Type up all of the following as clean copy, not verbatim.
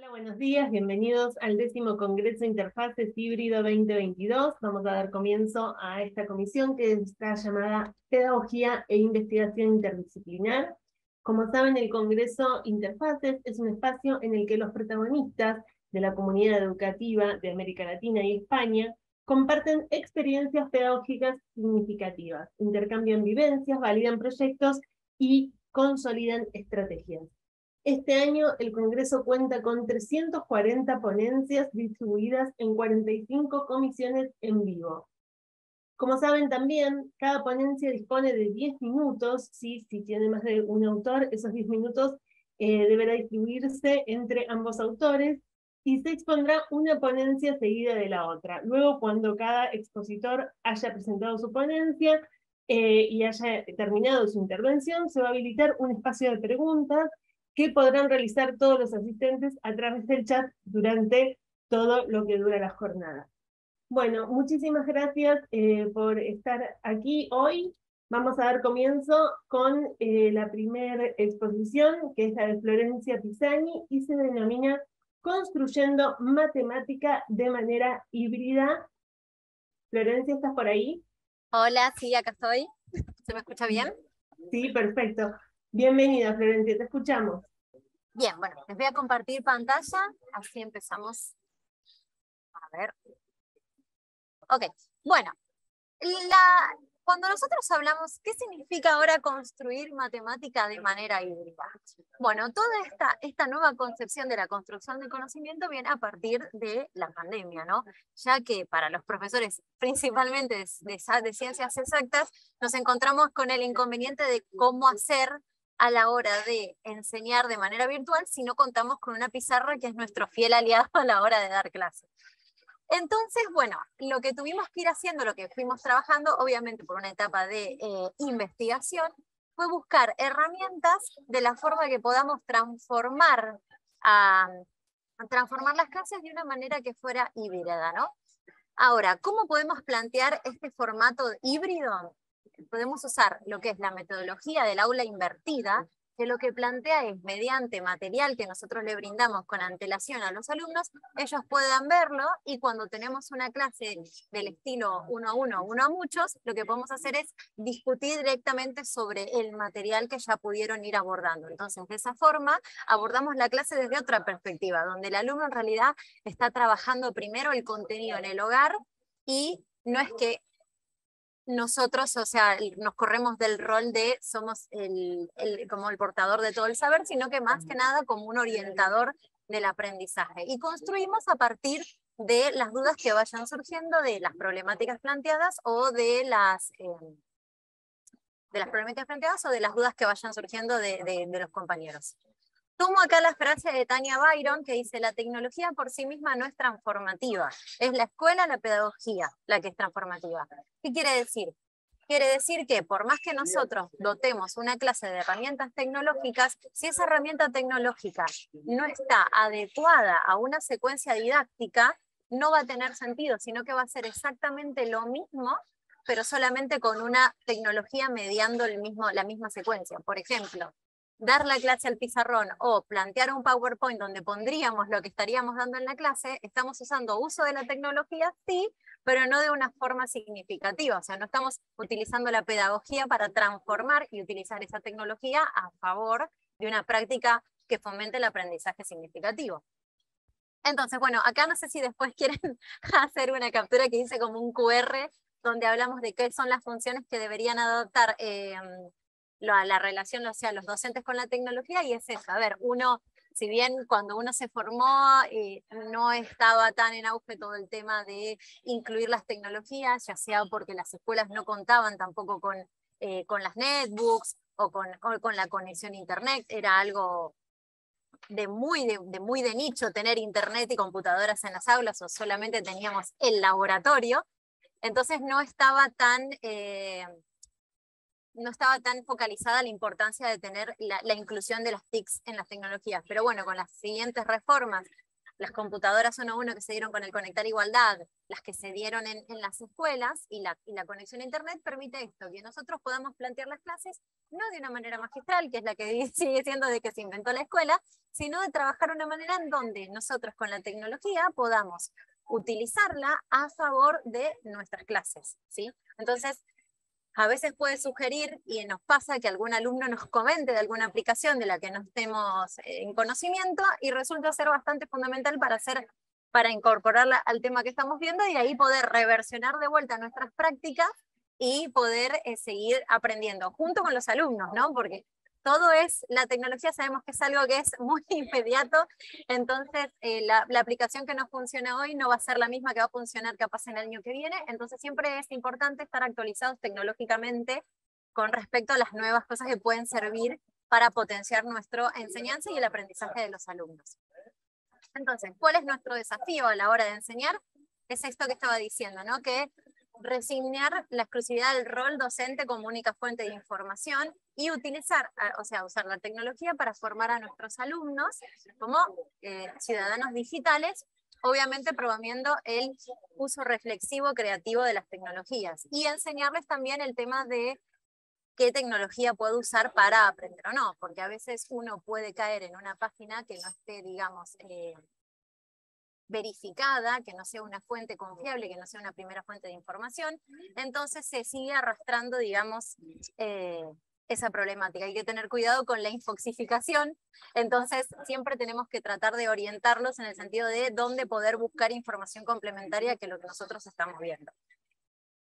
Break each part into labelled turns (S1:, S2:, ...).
S1: Hola, buenos días, bienvenidos al 10º Congreso Interfaces Híbrido 2022. Vamos a dar comienzo a esta comisión que está llamada Pedagogía e Investigación Interdisciplinar. Como saben, el Congreso Interfaces es un espacio en el que los protagonistas de la comunidad educativa de América Latina y España comparten experiencias pedagógicas significativas, intercambian vivencias, validan proyectos y consolidan estrategias. Este año el Congreso cuenta con 340 ponencias distribuidas en 45 comisiones en vivo. Como saben también, cada ponencia dispone de 10 minutos, si tiene más de un autor, esos 10 minutos deberá distribuirse entre ambos autores, y se expondrá una ponencia seguida de la otra. Luego, cuando cada expositor haya presentado su ponencia y haya terminado su intervención, se va a habilitar un espacio de preguntas que podrán realizar todos los asistentes a través del chat durante todo lo que dura la jornada. Bueno, muchísimas gracias por estar aquí hoy. Vamos a dar comienzo con la primera exposición, que es la de Florencia Pisani, y se denomina Construyendo Matemática de manera híbrida. Florencia, ¿estás por ahí?
S2: Hola, sí, acá estoy. ¿Se me escucha bien?
S1: Sí, perfecto. Bienvenida, Florencia, te escuchamos.
S2: Bien, bueno, les voy a compartir pantalla, así empezamos. A ver. Ok, bueno, cuando nosotros hablamos, ¿qué significa ahora construir matemática de manera híbrida? Bueno, toda esta nueva concepción de la construcción del conocimiento viene a partir de la pandemia, ¿no? Ya que para los profesores, principalmente de ciencias exactas, nos encontramos con el inconveniente de cómo hacer a la hora de enseñar de manera virtual si no contamos con una pizarra que es nuestro fiel aliado a la hora de dar clases. Entonces, bueno, lo que tuvimos que ir haciendo, lo que fuimos trabajando, obviamente por una etapa de investigación, fue buscar herramientas de la forma que podamos transformar las clases de una manera que fuera híbrida, ¿no? Ahora, ¿cómo podemos plantear este formato híbrido? Podemos usar lo que es la metodología del aula invertida, que lo que plantea es, mediante material que nosotros le brindamos con antelación a los alumnos, ellos puedan verlo, y cuando tenemos una clase del estilo uno a uno, uno a muchos, lo que podemos hacer es discutir directamente sobre el material que ya pudieron ir abordando. Entonces, de esa forma, abordamos la clase desde otra perspectiva, donde el alumno en realidad está trabajando primero el contenido en el hogar, y no es que nosotros, o sea, nos corremos del rol de somos como el portador de todo el saber, sino que más que nada como un orientador del aprendizaje. Y construimos a partir de las dudas que vayan surgiendo, de las problemáticas planteadas o de las dudas que vayan surgiendo de los compañeros. Tomo acá la frase de Tania Byron que dice: la tecnología por sí misma no es transformativa, es la escuela, la pedagogía, la que es transformativa. ¿Qué quiere decir? Quiere decir que por más que nosotros dotemos una clase de herramientas tecnológicas, si esa herramienta tecnológica no está adecuada a una secuencia didáctica, no va a tener sentido, sino que va a ser exactamente lo mismo, pero solamente con una tecnología mediando la misma secuencia. Por ejemplo, dar la clase al pizarrón o plantear un PowerPoint donde pondríamos lo que estaríamos dando en la clase, estamos usando uso de la tecnología, sí, pero no de una forma significativa. O sea, no estamos utilizando la pedagogía para transformar y utilizar esa tecnología a favor de una práctica que fomente el aprendizaje significativo. Entonces, bueno, acá no sé si después quieren hacer una captura que dice como un QR, donde hablamos de qué son las funciones que deberían adoptar la relación, o sea, los docentes con la tecnología, y es eso. A ver, si bien cuando uno se formó no estaba tan en auge todo el tema de incluir las tecnologías, ya sea porque las escuelas no contaban tampoco con las netbooks o con la conexión a internet, era algo muy de nicho tener internet y computadoras en las aulas, o solamente teníamos el laboratorio. Entonces no estaba tan focalizada la importancia de tener la inclusión de las TICs en las tecnologías. Pero bueno, con las siguientes reformas las computadoras 1-1 que se dieron con el Conectar Igualdad, las que se dieron en las escuelas y la conexión a Internet permite esto, que nosotros podamos plantear las clases no de una manera magistral, que es la que sigue siendo de que se inventó la escuela, sino de trabajar de una manera en donde nosotros con la tecnología podamos utilizarla a favor de nuestras clases, ¿sí? Entonces, a veces puede sugerir, y nos pasa que algún alumno nos comente de alguna aplicación de la que no estemos en conocimiento, y resulta ser bastante fundamental para incorporarla al tema que estamos viendo, y ahí poder reversionar de vuelta nuestras prácticas y poder seguir aprendiendo, junto con los alumnos, ¿no? Porque todo la tecnología sabemos que es algo que es muy inmediato, entonces la aplicación que nos funciona hoy no va a ser la misma que va a funcionar capaz en el año que viene, entonces siempre es importante estar actualizados tecnológicamente con respecto a las nuevas cosas que pueden servir para potenciar nuestra enseñanza y el aprendizaje de los alumnos. Entonces, ¿cuál es nuestro desafío a la hora de enseñar? Es esto que estaba diciendo, ¿no? Que resignar la exclusividad del rol docente como única fuente de información y utilizar, usar la tecnología para formar a nuestros alumnos como ciudadanos digitales, obviamente promoviendo el uso reflexivo creativo de las tecnologías y enseñarles también el tema de qué tecnología puedo usar para aprender o no, porque a veces uno puede caer en una página que no esté, digamos, verificada, que no sea una fuente confiable, que no sea una primera fuente de información, entonces se sigue arrastrando, digamos, esa problemática. Hay que tener cuidado con la infoxificación, entonces siempre tenemos que tratar de orientarlos en el sentido de dónde poder buscar información complementaria que lo que nosotros estamos viendo.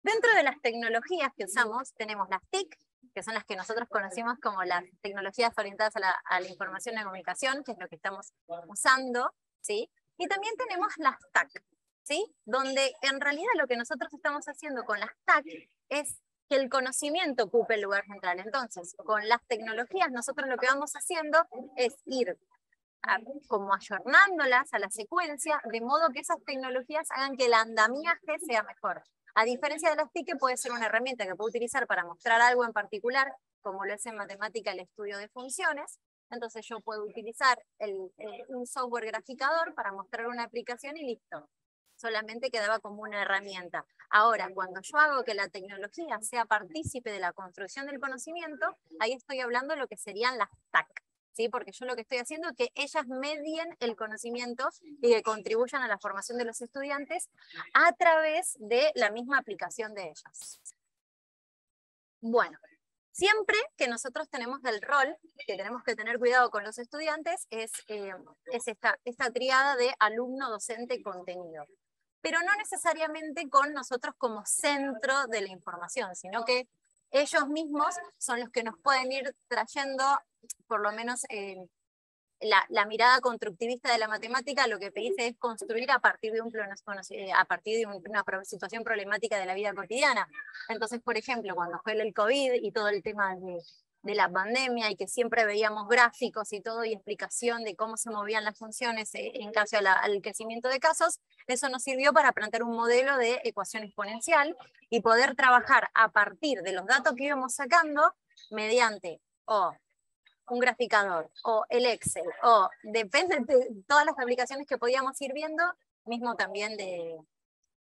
S2: Dentro de las tecnologías que usamos, tenemos las TIC, que son las que nosotros conocimos como las tecnologías orientadas a la información y la comunicación, que es lo que estamos usando, ¿sí? Y también tenemos las TAC, ¿sí? Donde en realidad lo que nosotros estamos haciendo con las TAC es que el conocimiento ocupe el lugar central. Entonces, con las tecnologías nosotros lo que vamos haciendo es ir como ayornándolas a la secuencia, de modo que esas tecnologías hagan que el andamiaje sea mejor. A diferencia de las TIC, que puede ser una herramienta que puedo utilizar para mostrar algo en particular, como lo es en matemática el estudio de funciones, entonces yo puedo utilizar un software graficador para mostrar una aplicación y listo. Solamente quedaba como una herramienta. Ahora, cuando yo hago que la tecnología sea partícipe de la construcción del conocimiento, ahí estoy hablando de lo que serían las TAC, ¿sí? Porque yo lo que estoy haciendo es que ellas medien el conocimiento y que contribuyan a la formación de los estudiantes a través de la misma aplicación de ellas. Bueno, siempre que nosotros tenemos el rol, que tenemos que tener cuidado con los estudiantes, es esta tríada de alumno, docente, contenido. Pero no necesariamente con nosotros como centro de la información, sino que ellos mismos son los que nos pueden ir trayendo, por lo menos la mirada constructivista de la matemática, lo que te dice es construir a partir de una situación problemática de la vida cotidiana. Entonces, por ejemplo, cuando fue el COVID y todo el tema de la pandemia y que siempre veíamos gráficos y todo y explicación de cómo se movían las funciones en caso al crecimiento de casos, eso nos sirvió para plantear un modelo de ecuación exponencial y poder trabajar a partir de los datos que íbamos sacando mediante un graficador, o el Excel, o depende de todas las aplicaciones que podíamos ir viendo, mismo también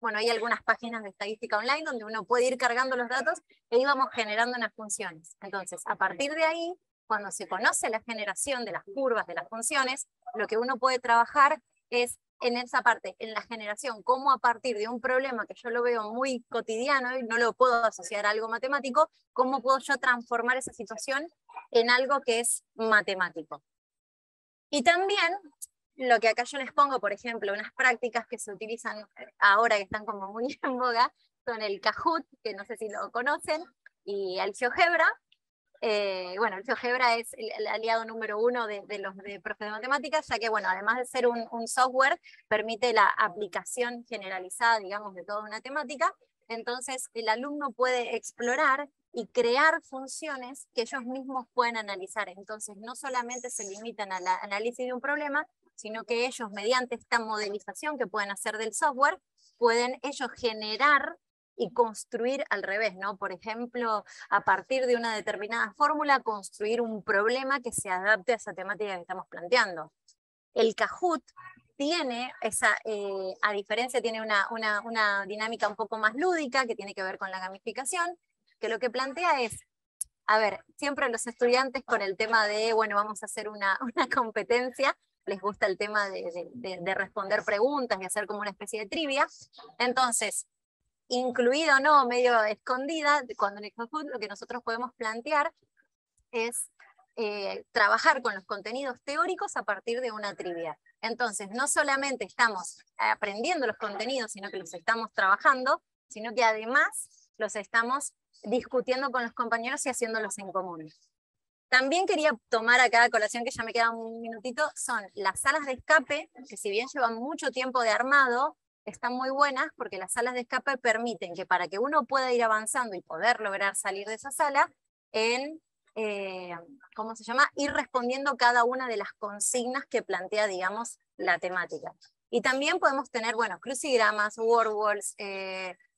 S2: hay algunas páginas de estadística online donde uno puede ir cargando los datos e íbamos generando unas funciones. Entonces, a partir de ahí, cuando se conoce la generación de las curvas de las funciones, lo que uno puede trabajar es en esa parte, en la generación, cómo a partir de un problema que yo lo veo muy cotidiano y no lo puedo asociar a algo matemático, cómo puedo yo transformar esa situación en algo que es matemático. Y también, lo que acá yo les pongo, por ejemplo, unas prácticas que se utilizan ahora que están como muy en boga, son el Kahoot, que no sé si lo conocen, y el GeoGebra. El GeoGebra es el aliado número 1 de los profes de matemáticas, ya que, además de ser un software, permite la aplicación generalizada, digamos, de toda una temática. Entonces, el alumno puede explorar y crear funciones que ellos mismos pueden analizar. Entonces, no solamente se limitan al análisis de un problema, sino que ellos, mediante esta modelización que pueden hacer del software, pueden ellos generar y construir al revés, ¿no? Por ejemplo, a partir de una determinada fórmula, construir un problema que se adapte a esa temática que estamos planteando. El Kahoot tiene esa, a diferencia, tiene una dinámica un poco más lúdica que tiene que ver con la gamificación, que lo que plantea es, a ver, siempre los estudiantes con el tema de, bueno, vamos a hacer una competencia, les gusta el tema de responder preguntas y hacer como una especie de trivia. Entonces, incluido o no, medio escondida, cuando en el Kahoot lo que nosotros podemos plantear es trabajar con los contenidos teóricos a partir de una trivia. Entonces, no solamente estamos aprendiendo los contenidos, sino que los estamos trabajando, sino que además los estamos discutiendo con los compañeros y haciéndolos en común. También quería tomar acá a colación, que ya me queda un minutito, son las salas de escape, que si bien llevan mucho tiempo de armado, están muy buenas porque las salas de escape permiten que para que uno pueda ir avanzando y poder lograr salir de esa sala, ¿cómo se llama? Ir respondiendo cada una de las consignas que plantea, digamos, la temática. Y también podemos tener, bueno, crucigramas, wordwalls,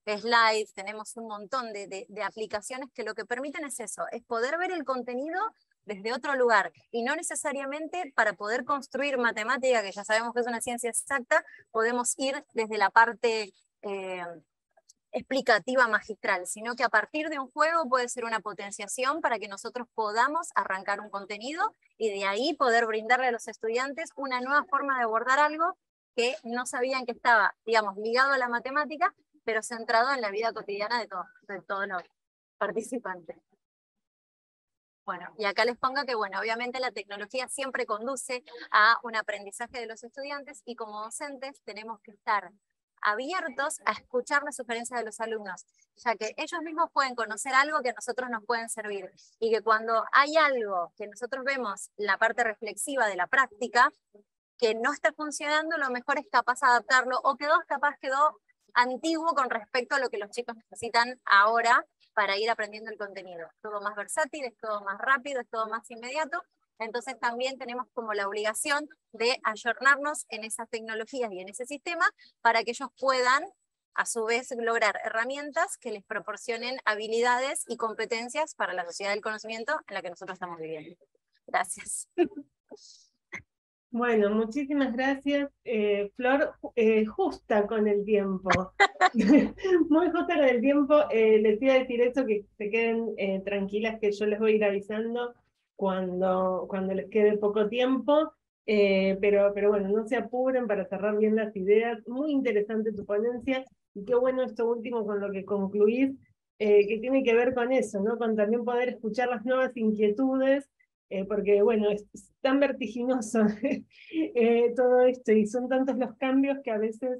S2: slides, tenemos un montón de aplicaciones que lo que permiten es eso, es poder ver el contenido desde otro lugar, y no necesariamente para poder construir matemática, que ya sabemos que es una ciencia exacta, podemos ir desde la parte explicativa magistral, sino que a partir de un juego puede ser una potenciación para que nosotros podamos arrancar un contenido y de ahí poder brindarle a los estudiantes una nueva forma de abordar algo que no sabían que estaba, digamos, ligado a la matemática, pero centrado en la vida cotidiana de todos los participantes. Bueno, y acá les pongo que, bueno, obviamente la tecnología siempre conduce a un aprendizaje de los estudiantes y como docentes tenemos que estar abiertos a escuchar las sugerencias de los alumnos, ya que ellos mismos pueden conocer algo que a nosotros nos pueden servir, y que cuando hay algo que nosotros vemos, la parte reflexiva de la práctica, que no está funcionando, lo mejor es capaz de adaptarlo, o quedó antiguo con respecto a lo que los chicos necesitan ahora para ir aprendiendo el contenido. Es todo más versátil, es todo más rápido, es todo más inmediato. Entonces también tenemos como la obligación de ayornarnos en esas tecnologías y en ese sistema para que ellos puedan a su vez lograr herramientas que les proporcionen habilidades y competencias para la sociedad del conocimiento en la que nosotros estamos viviendo. Gracias.
S1: Bueno, muchísimas gracias, Flor, justa con el tiempo, muy justa con el tiempo. Les iba a decir eso, que se queden tranquilas, que yo les voy a ir avisando cuando les quede poco tiempo, pero bueno, no se apuren para cerrar bien las ideas. Muy interesante tu ponencia, y qué bueno esto último con lo que concluís, que tiene que ver con eso, ¿no? Con también poder escuchar las nuevas inquietudes, porque bueno, es tan vertiginoso todo esto, y son tantos los cambios que a veces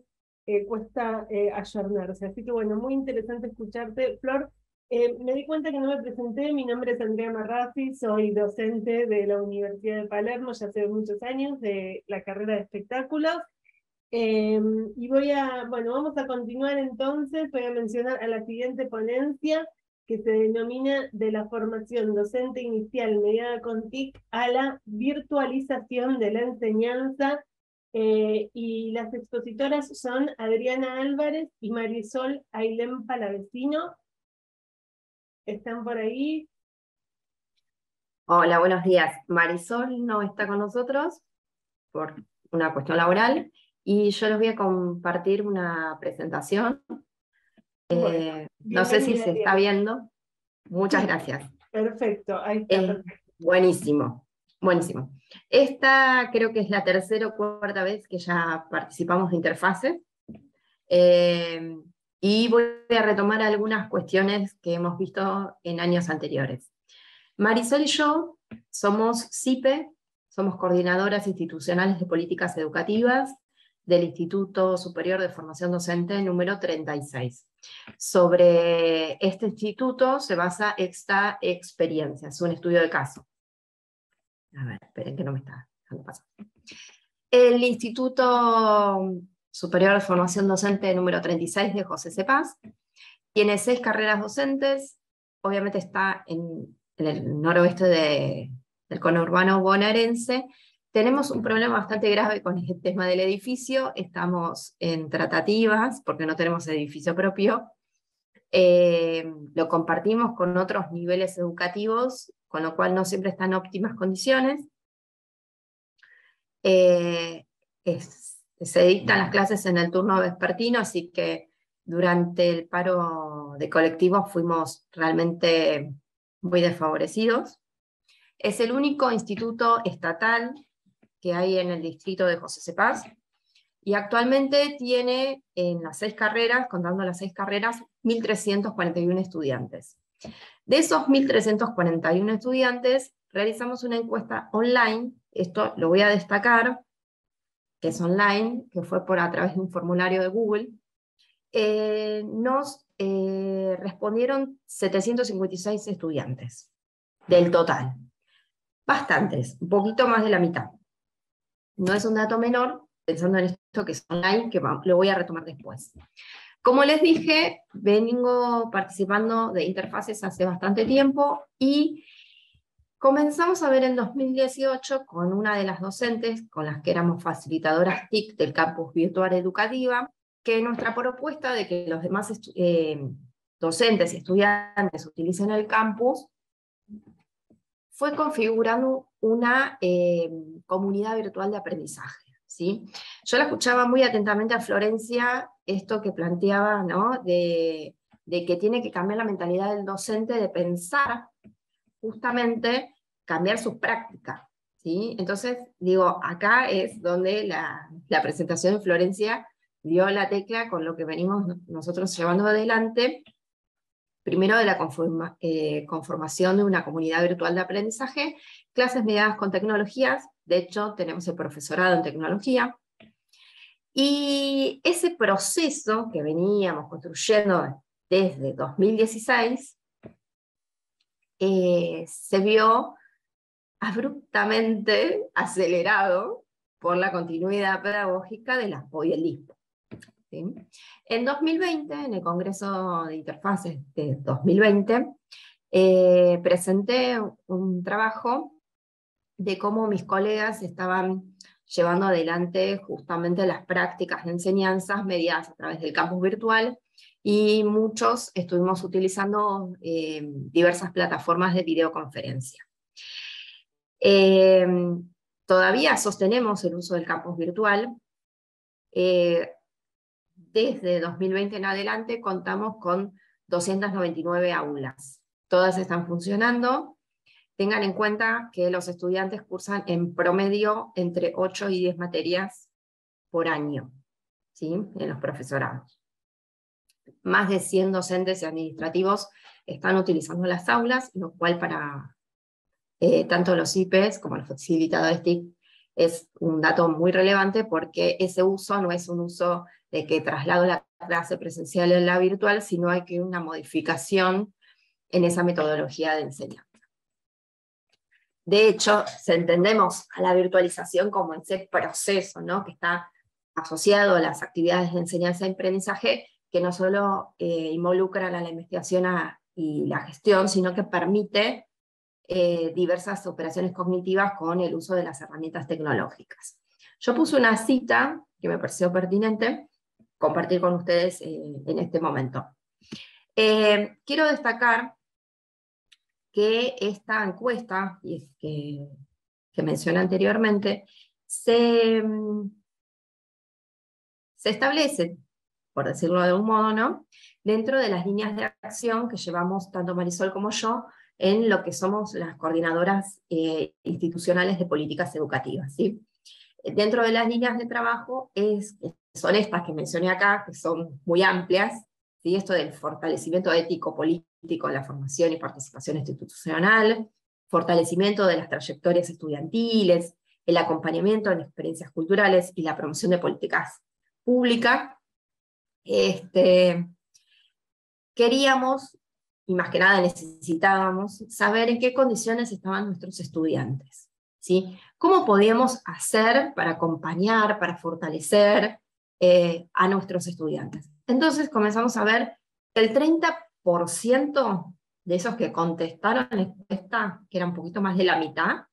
S1: cuesta ayornarse. Así que bueno, muy interesante escucharte, Flor. Me di cuenta que no me presenté. Mi nombre es Andrea Marrazzi, soy docente de la Universidad de Palermo ya hace muchos años, de la carrera de espectáculos. Y bueno, vamos a continuar entonces. Voy a mencionar a la siguiente ponencia, que se denomina de la formación docente inicial mediada con TIC a la virtualización de la enseñanza, y las expositoras son Adriana Álvarez y Marisol Ailén Palavecino. ¿Están por ahí?
S3: Hola, buenos días. Marisol no está con nosotros por una cuestión laboral, y yo les voy a compartir una presentación.
S1: Bueno,
S3: No sé si
S1: bienvenida,
S3: se está viendo. Muchas gracias.
S1: Perfecto, ahí está. Perfecto.
S3: Buenísimo, buenísimo. Esta creo que es la tercera o cuarta vez que ya participamos de Interfase, y voy a retomar algunas cuestiones que hemos visto en años anteriores. Marisol y yo somos CIPE, somos coordinadoras institucionales de políticas educativas del Instituto Superior de Formación Docente número 36. Sobre este instituto se basa esta experiencia, es un estudio de caso. A ver, esperen que no me está dejando pasar. El Instituto Superior de Formación Docente número 36 de José C. Paz tiene 6 carreras docentes, obviamente está en el noroeste del conurbano bonaerense. Tenemos un problema bastante grave con el tema del edificio, estamos en tratativas porque no tenemos edificio propio. Lo compartimos con otros niveles educativos, con lo cual no siempre está en óptimas condiciones. se dictan las clases en el turno vespertino, así que durante el paro de colectivos fuimos realmente muy desfavorecidos. Es el único instituto estatal que hay en el distrito de José C. Paz, y actualmente tiene en las 6 carreras, contando las 6 carreras, 1.341 estudiantes. De esos 1.341 estudiantes, realizamos una encuesta online, esto lo voy a destacar, que es online, que fue a través de un formulario de Google. Nos respondieron 756 estudiantes del total. Bastantes, un poquito más de la mitad. No es un dato menor, pensando en esto que es online, que lo voy a retomar después. Como les dije, vengo participando de interfaces hace bastante tiempo y comenzamos a ver en 2018 con una de las docentes con las que éramos facilitadoras TIC del campus virtual educativa, que nuestra propuesta de que los demás docentes y estudiantes utilicen el campus fue configurando una comunidad virtual de aprendizaje. ¿Sí? Yo la escuchaba muy atentamente a Florencia, esto que planteaba, ¿no? de que tiene que cambiar la mentalidad del docente, de pensar justamente cambiar su práctica. ¿Sí? Entonces, digo, acá es donde la presentación de Florencia dio la tecla con lo que venimos nosotros llevando adelante, primero de la conformación de una comunidad virtual de aprendizaje, clases mediadas con tecnologías, de hecho tenemos el profesorado en tecnología, y ese proceso que veníamos construyendo desde 2016, se vio abruptamente acelerado por la continuidad pedagógica de la PO y el ISPO. ¿Sí? En 2020, en el Congreso de Interfaces de 2020, presenté un trabajo de cómo mis colegas estaban llevando adelante justamente las prácticas de enseñanzas mediadas a través del campus virtual, y muchos estuvimos utilizando diversas plataformas de videoconferencia. Todavía sostenemos el uso del campus virtual. Desde 2020 en adelante contamos con 299 aulas. Todas están funcionando. Tengan en cuenta que los estudiantes cursan en promedio entre 8 y 10 materias por año, ¿sí? En los profesorados. Más de 100 docentes y administrativos están utilizando las aulas, lo cual para tanto los IPEs como los facilitadores TIC es un dato muy relevante, porque ese uso no es un uso de que traslado la clase presencial en la virtual, sino hay que una modificación en esa metodología de enseñanza. De hecho, si entendemos a la virtualización como ese proceso, ¿no? Que está asociado a las actividades de enseñanza y aprendizaje, que no solo involucran a la investigación y la gestión, sino que permite diversas operaciones cognitivas con el uso de las herramientas tecnológicas. Yo puse una cita que me pareció pertinente compartir con ustedes en este momento. Quiero destacar que esta encuesta que mencioné anteriormente se establece, por decirlo de algún modo, ¿no? Dentro de las líneas de acción que llevamos tanto Marisol como yo en lo que somos las coordinadoras institucionales de políticas educativas, ¿sí? Dentro de las líneas de trabajo son estas que mencioné acá, que son muy amplias, ¿sí? Esto del fortalecimiento ético-político en la formación y participación institucional, fortalecimiento de las trayectorias estudiantiles, el acompañamiento en experiencias culturales y la promoción de políticas públicas. Queríamos, y más que nada necesitábamos, saber en qué condiciones estaban nuestros estudiantes, ¿sí? ¿Cómo podíamos hacer para acompañar, para fortalecer a nuestros estudiantes? Entonces comenzamos a ver que el 30% de esos que contestaron la encuesta, que era un poquito más de la mitad,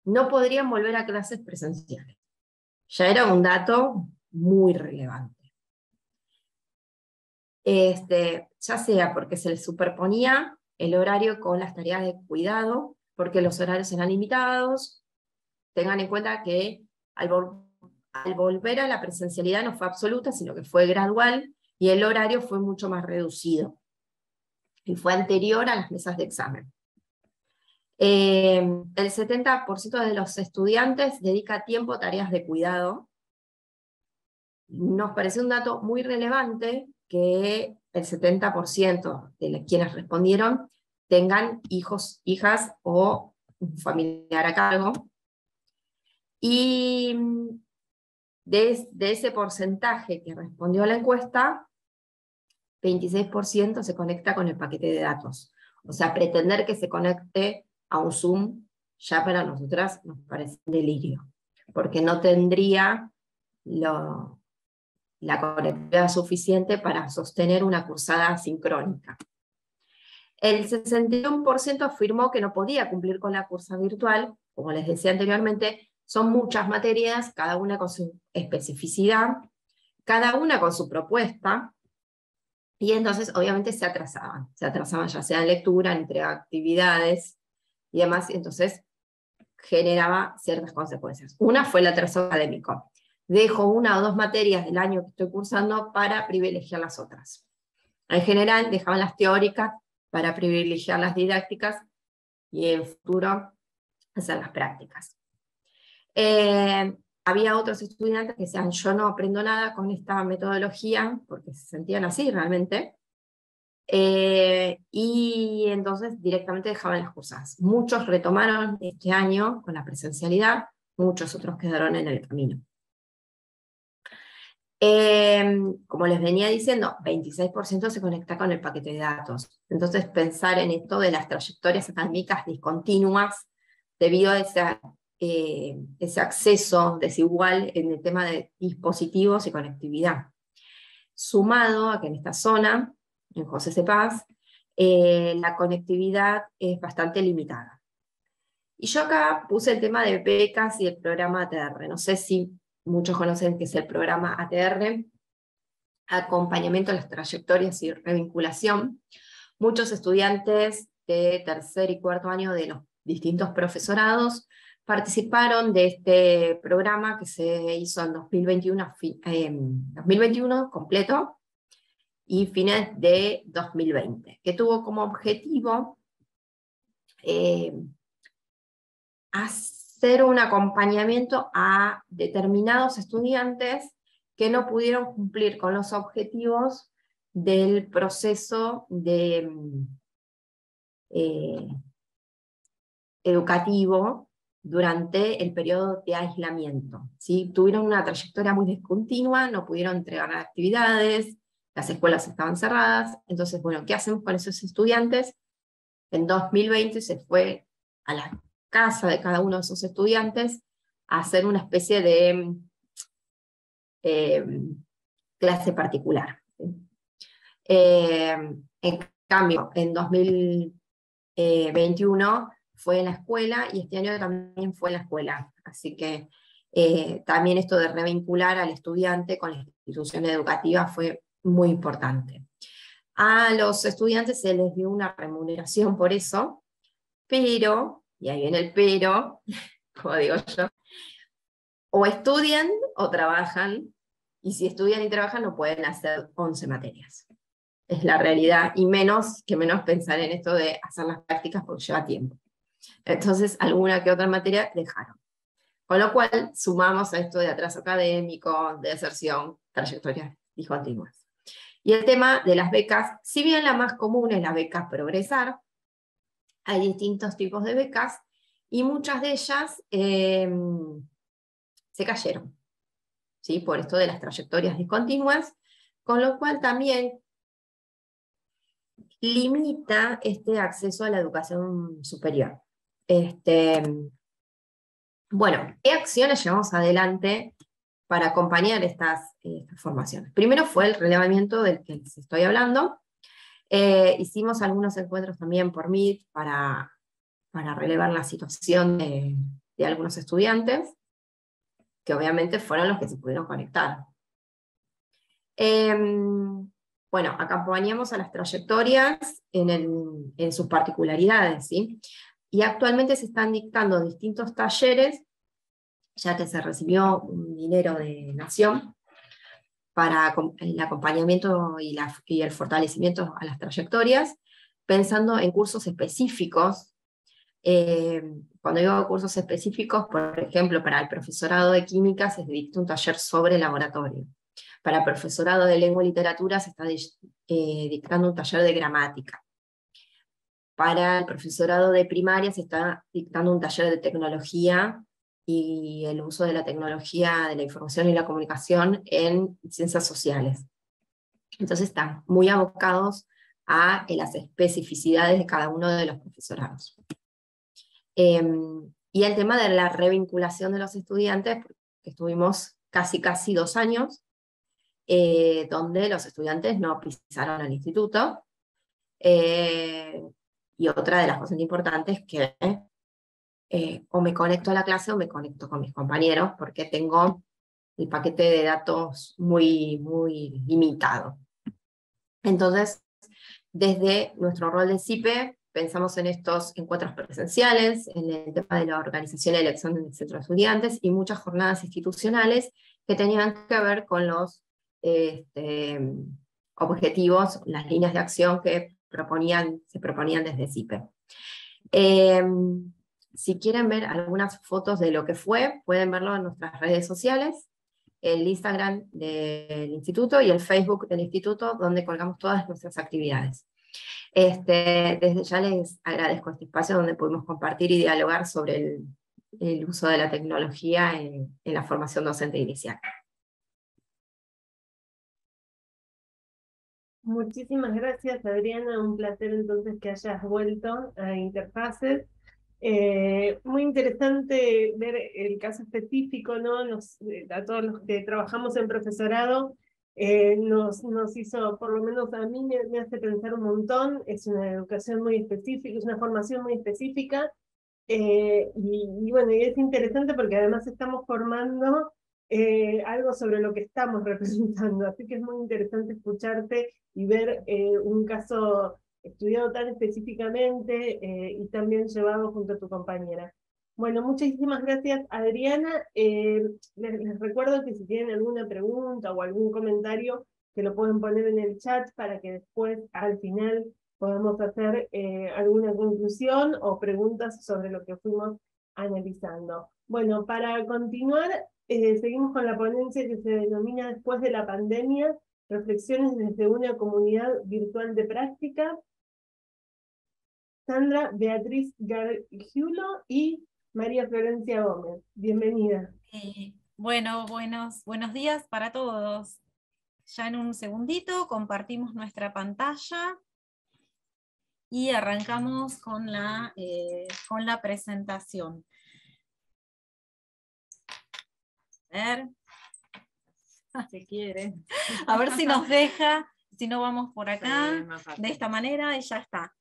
S3: no podrían volver a clases presenciales. Ya era un dato muy relevante. Ya sea porque se les superponía el horario con las tareas de cuidado, porque los horarios eran limitados. Tengan en cuenta que al al volver a la presencialidad no fue absoluta, sino que fue gradual, y el horario fue mucho más reducido, y fue anterior a las mesas de examen. El 70% de los estudiantes dedica tiempo a tareas de cuidado. Nos pareció un dato muy relevante que el 70% de quienes respondieron tengan hijos, hijas o un familiar a cargo. Y de ese porcentaje que respondió a la encuesta, 26% se conecta con el paquete de datos. O sea, pretender que se conecte a un Zoom ya para nosotras nos parece un delirio, porque no tendría la conectividad suficiente para sostener una cursada sincrónica. El 61% afirmó que no podía cumplir con la cursa virtual. Como les decía anteriormente, son muchas materias, cada una con su especificidad, cada una con su propuesta, y entonces obviamente se atrasaban ya sea en lectura, en entrega de actividades y demás, y entonces generaba ciertas consecuencias. Una fue el atraso académico. Dejo una o dos materias del año que estoy cursando para privilegiar las otras. En general dejaban las teóricas para privilegiar las didácticas y en futuro hacer las prácticas. Había otros estudiantes que decían, yo no aprendo nada con esta metodología, porque se sentían así realmente, y entonces directamente dejaban las cursadas. Muchos retomaron este año con la presencialidad, muchos otros quedaron en el camino. Como les venía diciendo, 26% se conecta con el paquete de datos. Entonces pensar en esto de las trayectorias académicas discontinuas debido a ese acceso desigual en el tema de dispositivos y conectividad. Sumado a que en esta zona, en José C. Paz, la conectividad es bastante limitada. Y yo acá puse el tema de becas y el programa ATR. No sé si muchos conocen que es el programa ATR, Acompañamiento a las Trayectorias y Revinculación. Muchos estudiantes de tercer y cuarto año de los distintos profesorados participaron de este programa que se hizo en 2021 completo y fines de 2020, que tuvo como objetivo hacer un acompañamiento a determinados estudiantes que no pudieron cumplir con los objetivos del proceso educativo durante el periodo de aislamiento. ¿Sí? Tuvieron una trayectoria muy discontinua, no pudieron entregar actividades, las escuelas estaban cerradas. Entonces, bueno, ¿qué hacemos con esos estudiantes? En 2020 se fue a la casa de cada uno de esos estudiantes a hacer una especie de clase particular. En cambio, en 2021 fue en la escuela, y este año también fue en la escuela. Así que también esto de revincular al estudiante con la institución educativa fue muy importante. A los estudiantes se les dio una remuneración por eso, pero, y ahí viene el pero, como digo yo, o estudian o trabajan, y si estudian y trabajan no pueden hacer 11 materias. Es la realidad, y menos pensar en esto de hacer las prácticas porque lleva tiempo. Entonces, alguna que otra materia dejaron. Con lo cual, sumamos a esto de atraso académico, de deserción, trayectorias discontinuas. Y el tema de las becas, si bien la más común es la beca Progresar, hay distintos tipos de becas, y muchas de ellas se cayeron, ¿sí? Por esto de las trayectorias discontinuas, con lo cual también limita este acceso a la educación superior. Bueno, ¿qué acciones llevamos adelante para acompañar estas formaciones? Primero fue el relevamiento del que les estoy hablando. Hicimos algunos encuentros también por Meet para relevar la situación de algunos estudiantes, que obviamente fueron los que se pudieron conectar. Bueno, acompañamos a las trayectorias en sus particularidades, ¿sí? Y actualmente se están dictando distintos talleres ya que se recibió un dinero de Nación para el acompañamiento y el fortalecimiento a las trayectorias, pensando en cursos específicos. Cuando digo cursos específicos, por ejemplo, para el profesorado de química se dicta un taller sobre laboratorio. Para el profesorado de lengua y literatura se está dictando un taller de gramática. Para el profesorado de primaria se está dictando un taller de tecnología y el uso de la tecnología de la información y la comunicación en ciencias sociales. Entonces están muy abocados a las especificidades de cada uno de los profesorados. Y el tema de la revinculación de los estudiantes, porque estuvimos casi 2 años, donde los estudiantes no pisaron al instituto, y otra de las cosas importantes es que o me conecto a la clase o me conecto con mis compañeros, porque tengo el paquete de datos muy limitado. Entonces, desde nuestro rol de CIPE, pensamos en estos encuentros presenciales, en el tema de la organización y elección del centro de estudiantes, y muchas jornadas institucionales que tenían que ver con los objetivos, las líneas de acción que se proponían desde CIPE. Si quieren ver algunas fotos de lo que fue, pueden verlo en nuestras redes sociales, el Instagram del instituto y el Facebook del instituto, donde colgamos todas nuestras actividades. Desde ya les agradezco este espacio donde pudimos compartir y dialogar sobre el uso de la tecnología en la formación docente inicial.
S1: Muchísimas gracias, Adriana, un placer entonces que hayas vuelto a Interfaces. Muy interesante ver el caso específico, ¿no? A todos los que trabajamos en profesorado, nos hizo, por lo menos a mí me hace pensar un montón. Es una educación muy específica, es una formación muy específica, y bueno, y es interesante porque además estamos formando algo sobre lo que estamos representando, así que es muy interesante escucharte y ver un caso estudiado tan específicamente, y también llevado junto a tu compañera. Bueno, muchísimas gracias, Adriana. Les recuerdo que si tienen alguna pregunta o algún comentario, que lo pueden poner en el chat para que después, al final, podamos hacer alguna conclusión o preguntas sobre lo que fuimos analizando. Bueno, para continuar, seguimos con la ponencia que se denomina Después de la pandemia, reflexiones desde una comunidad virtual de práctica. Sandra Beatriz Gargiulo y María Florencia Gómez. Bienvenida.
S4: Bueno, buenos días para todos. Ya en un segundito compartimos nuestra pantalla y arrancamos con la presentación. A ver, si quiere. A ver si nos deja, si no vamos por acá, de esta manera, y ya está.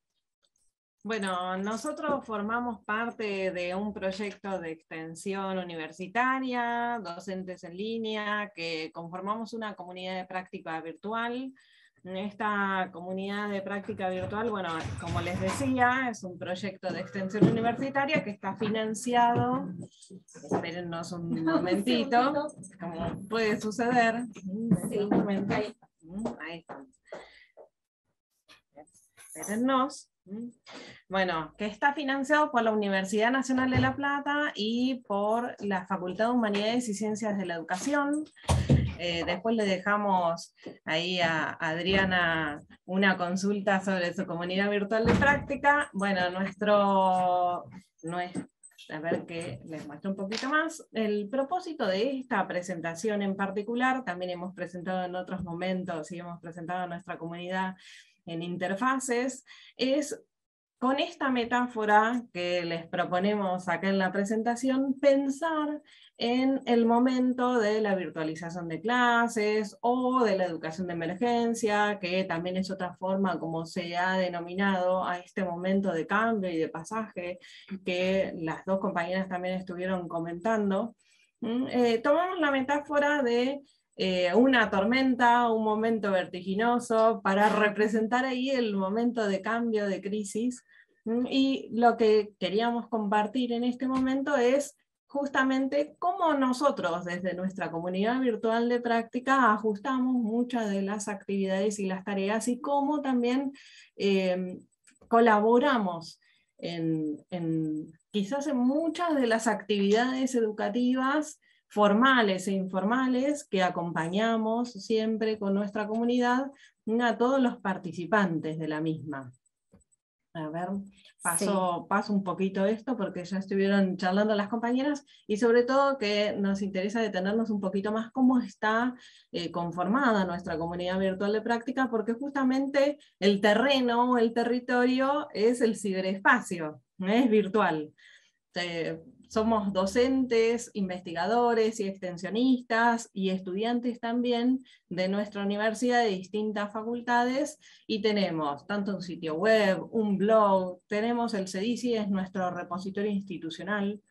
S5: Bueno, nosotros formamos parte de un proyecto de extensión universitaria, docentes en línea, que conformamos una comunidad de práctica virtual. Esta comunidad de práctica virtual, bueno, como les decía, es un proyecto de extensión universitaria que está financiado, espérennos un momentito, como puede suceder. Sí, un momento. Ahí estamos. Espérennos. Bueno, que está financiado por la Universidad Nacional de La Plata y por la Facultad de Humanidades y Ciencias de la Educación. Después le dejamos ahí a Adriana una consulta sobre su comunidad virtual de práctica. Bueno, a ver que les muestro un poquito más. El propósito de esta presentación en particular, también hemos presentado en otros momentos y hemos presentado a nuestra comunidad en Interfaces, es con esta metáfora que les proponemos acá en la presentación, pensar en el momento de la virtualización de clases o de la educación de emergencia, que también es otra forma como se ha denominado a este momento de cambio y de pasaje que las dos compañeras también estuvieron comentando. Tomamos la metáfora de una tormenta, un momento vertiginoso, para representar ahí el momento de cambio, de crisis, y lo que queríamos compartir en este momento es justamente cómo nosotros desde nuestra comunidad virtual de práctica ajustamos muchas de las actividades y las tareas y cómo también colaboramos quizás en muchas de las actividades educativas formales e informales que acompañamos siempre con nuestra comunidad a todos los participantes de la misma. A ver, paso un poquito esto porque ya estuvieron charlando las compañeras y sobre todo que nos interesa detenernos un poquito más cómo está conformada nuestra comunidad virtual de práctica, porque justamente el terreno, el territorio es el ciberespacio, es virtual. Somos docentes, investigadores y extensionistas y estudiantes también de nuestra universidad de distintas facultades y tenemos tanto un sitio web, un blog, tenemos el CEDICI, es nuestro repositorio institucional.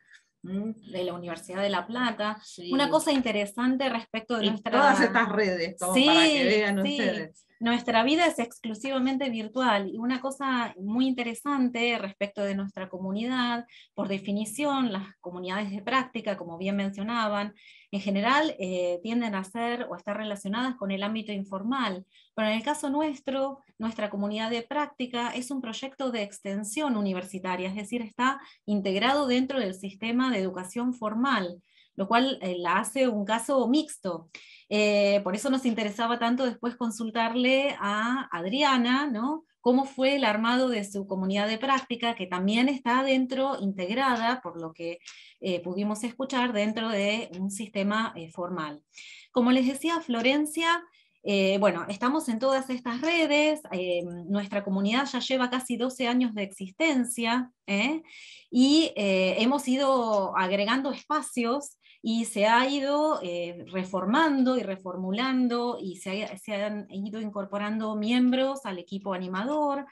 S4: De la Universidad de La Plata.
S5: Sí.
S4: Una cosa interesante respecto de nuestra...
S5: Todas estas redes, como para que vean ustedes.
S4: Nuestra vida es exclusivamente virtual y una cosa muy interesante respecto de nuestra comunidad, por definición, las comunidades de práctica, como bien mencionaban, en general tienden a ser o estar relacionadas con el ámbito informal, pero en el caso nuestro, nuestra comunidad de práctica es un proyecto de extensión universitaria, es decir, está integrado dentro del sistema de educación formal, lo cual la hace un caso mixto. Por eso nos interesaba tanto después consultarle a Adriana, ¿no? Cómo fue el armado de su comunidad de práctica, que también está dentro, integrada, por lo que pudimos escuchar, dentro de un sistema formal. Como les decía Florencia, bueno, estamos en todas estas redes, nuestra comunidad ya lleva casi 12 años de existencia, y hemos ido agregando espacios y se ha ido reformando y reformulando y se han ido incorporando miembros al equipo animador.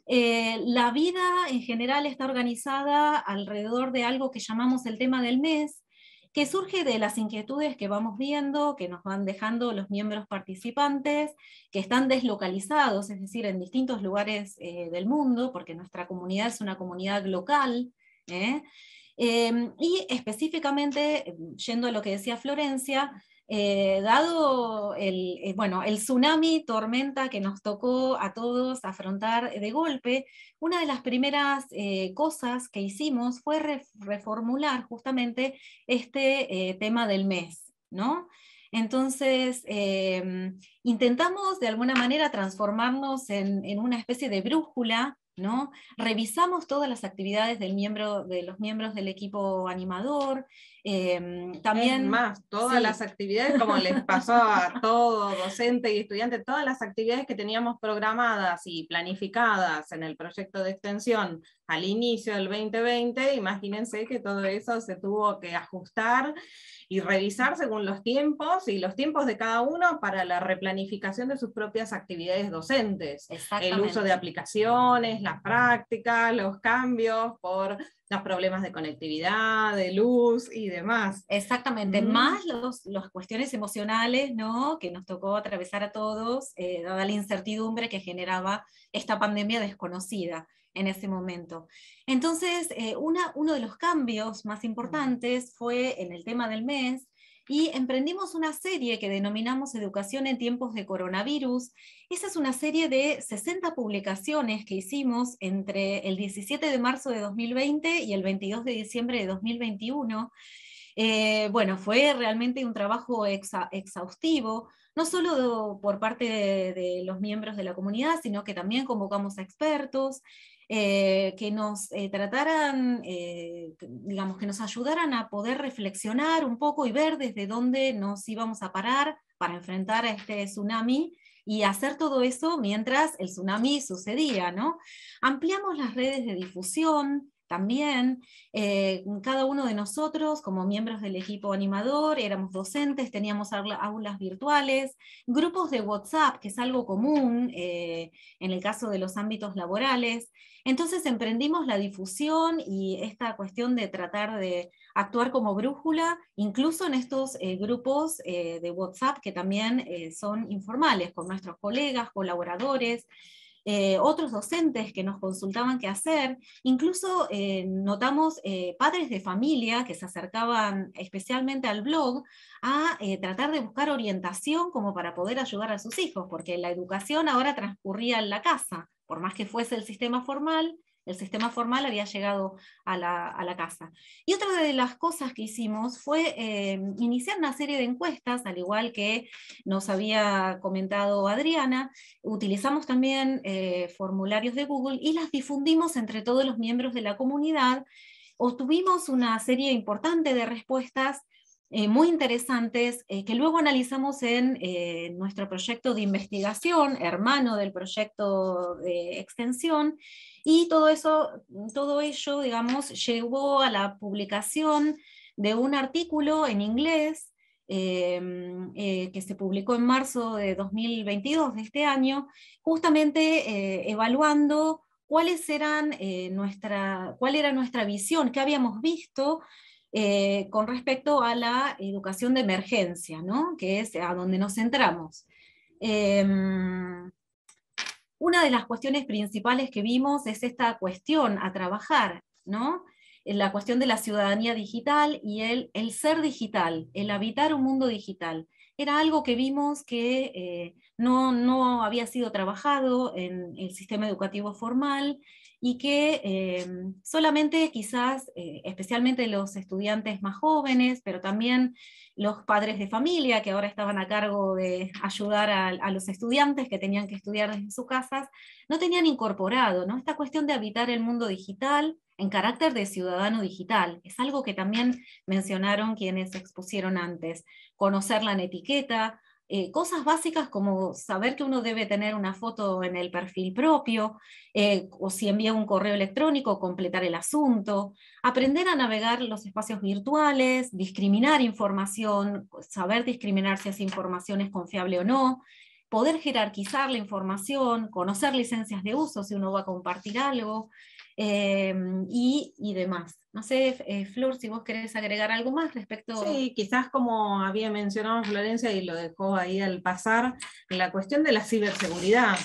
S4: La vida en general está organizada alrededor de algo que llamamos el tema del mes, que surge de las inquietudes que vamos viendo, que nos van dejando los miembros participantes, que están deslocalizados, es decir, en distintos lugares del mundo, porque nuestra comunidad es una comunidad local, y específicamente, yendo a lo que decía Florencia, dado el tsunami, tormenta que nos tocó a todos afrontar de golpe, una de las primeras cosas que hicimos fue reformular justamente este tema del mes, ¿no? Entonces, intentamos de alguna manera transformarnos en una especie de brújula, ¿no? Revisamos todas las actividades de los miembros del equipo animador. También,
S5: es más, todas las actividades, como les pasó a todo docente y estudiante, todas las actividades que teníamos programadas y planificadas en el proyecto de extensión al inicio del 2020, imagínense que todo eso se tuvo que ajustar y revisar según los tiempos y los tiempos de cada uno para la replanificación de sus propias actividades docentes. El uso de aplicaciones, la práctica, los cambios por los problemas de conectividad, de luz y demás.
S4: Exactamente, más las cuestiones emocionales, ¿no? Que nos tocó atravesar a todos, dada la incertidumbre que generaba esta pandemia desconocida en ese momento. Entonces, uno de los cambios más importantes fue en el tema del mes, y emprendimos una serie que denominamos Educación en tiempos de coronavirus. Esa es una serie de 60 publicaciones que hicimos entre el 17 de marzo de 2020 y el 22 de diciembre de 2021. Bueno, fue realmente un trabajo exhaustivo, no solo por parte de los miembros de la comunidad, sino que también convocamos a expertos, que nos trataran, digamos, que nos ayudaran a poder reflexionar un poco y ver desde dónde nos íbamos a parar para enfrentar a este tsunami, y hacer todo eso mientras el tsunami sucedía, ¿no? Ampliamos las redes de difusión también. Cada uno de nosotros, como miembros del equipo animador, éramos docentes, teníamos aulas virtuales, grupos de WhatsApp, que es algo común en el caso de los ámbitos laborales. Entonces emprendimos la difusión y esta cuestión de tratar de actuar como brújula, incluso en estos grupos de WhatsApp que también son informales, con nuestros colegas, colaboradores. otros docentes que nos consultaban qué hacer, incluso notamos padres de familia que se acercaban especialmente al blog a tratar de buscar orientación como para poder ayudar a sus hijos, porque la educación ahora transcurría en la casa, por más que fuese el sistema formal había llegado a la casa. Y otra de las cosas que hicimos fue iniciar una serie de encuestas, al igual que nos había comentado Adriana. Utilizamos también formularios de Google y las difundimos entre todos los miembros de la comunidad. Obtuvimos una serie importante de respuestas muy interesantes que luego analizamos en nuestro proyecto de investigación, hermano del proyecto de extensión, y todo ello, digamos, llevó a la publicación de un artículo en inglés que se publicó en marzo de 2022 de este año, justamente evaluando cuál era nuestra visión, qué habíamos visto con respecto a la educación de emergencia, ¿no? Que es a donde nos centramos. Una de las cuestiones principales que vimos es esta cuestión a trabajar, ¿no? La cuestión de la ciudadanía digital y el ser digital, el habitar un mundo digital. Era algo que vimos que no había sido trabajado en el sistema educativo formal, y que solamente quizás, especialmente los estudiantes más jóvenes, pero también los padres de familia que ahora estaban a cargo de ayudar a los estudiantes que tenían que estudiar desde sus casas, no tenían incorporado, ¿no? Esta cuestión de habitar el mundo digital en carácter de ciudadano digital. Es algo que también mencionaron quienes expusieron antes. Conocerla en etiqueta, cosas básicas como saber que uno debe tener una foto en el perfil propio, o si envía un correo electrónico, completar el asunto, aprender a navegar los espacios virtuales, discriminar información, saber discriminar si esa información es confiable o no, poder jerarquizar la información, conocer licencias de uso si uno va a compartir algo, y demás. No sé, Flor, si vos querés agregar algo más respecto...
S5: Sí, quizás como había mencionado Florencia y lo dejó ahí al pasar, la cuestión de la ciberseguridad,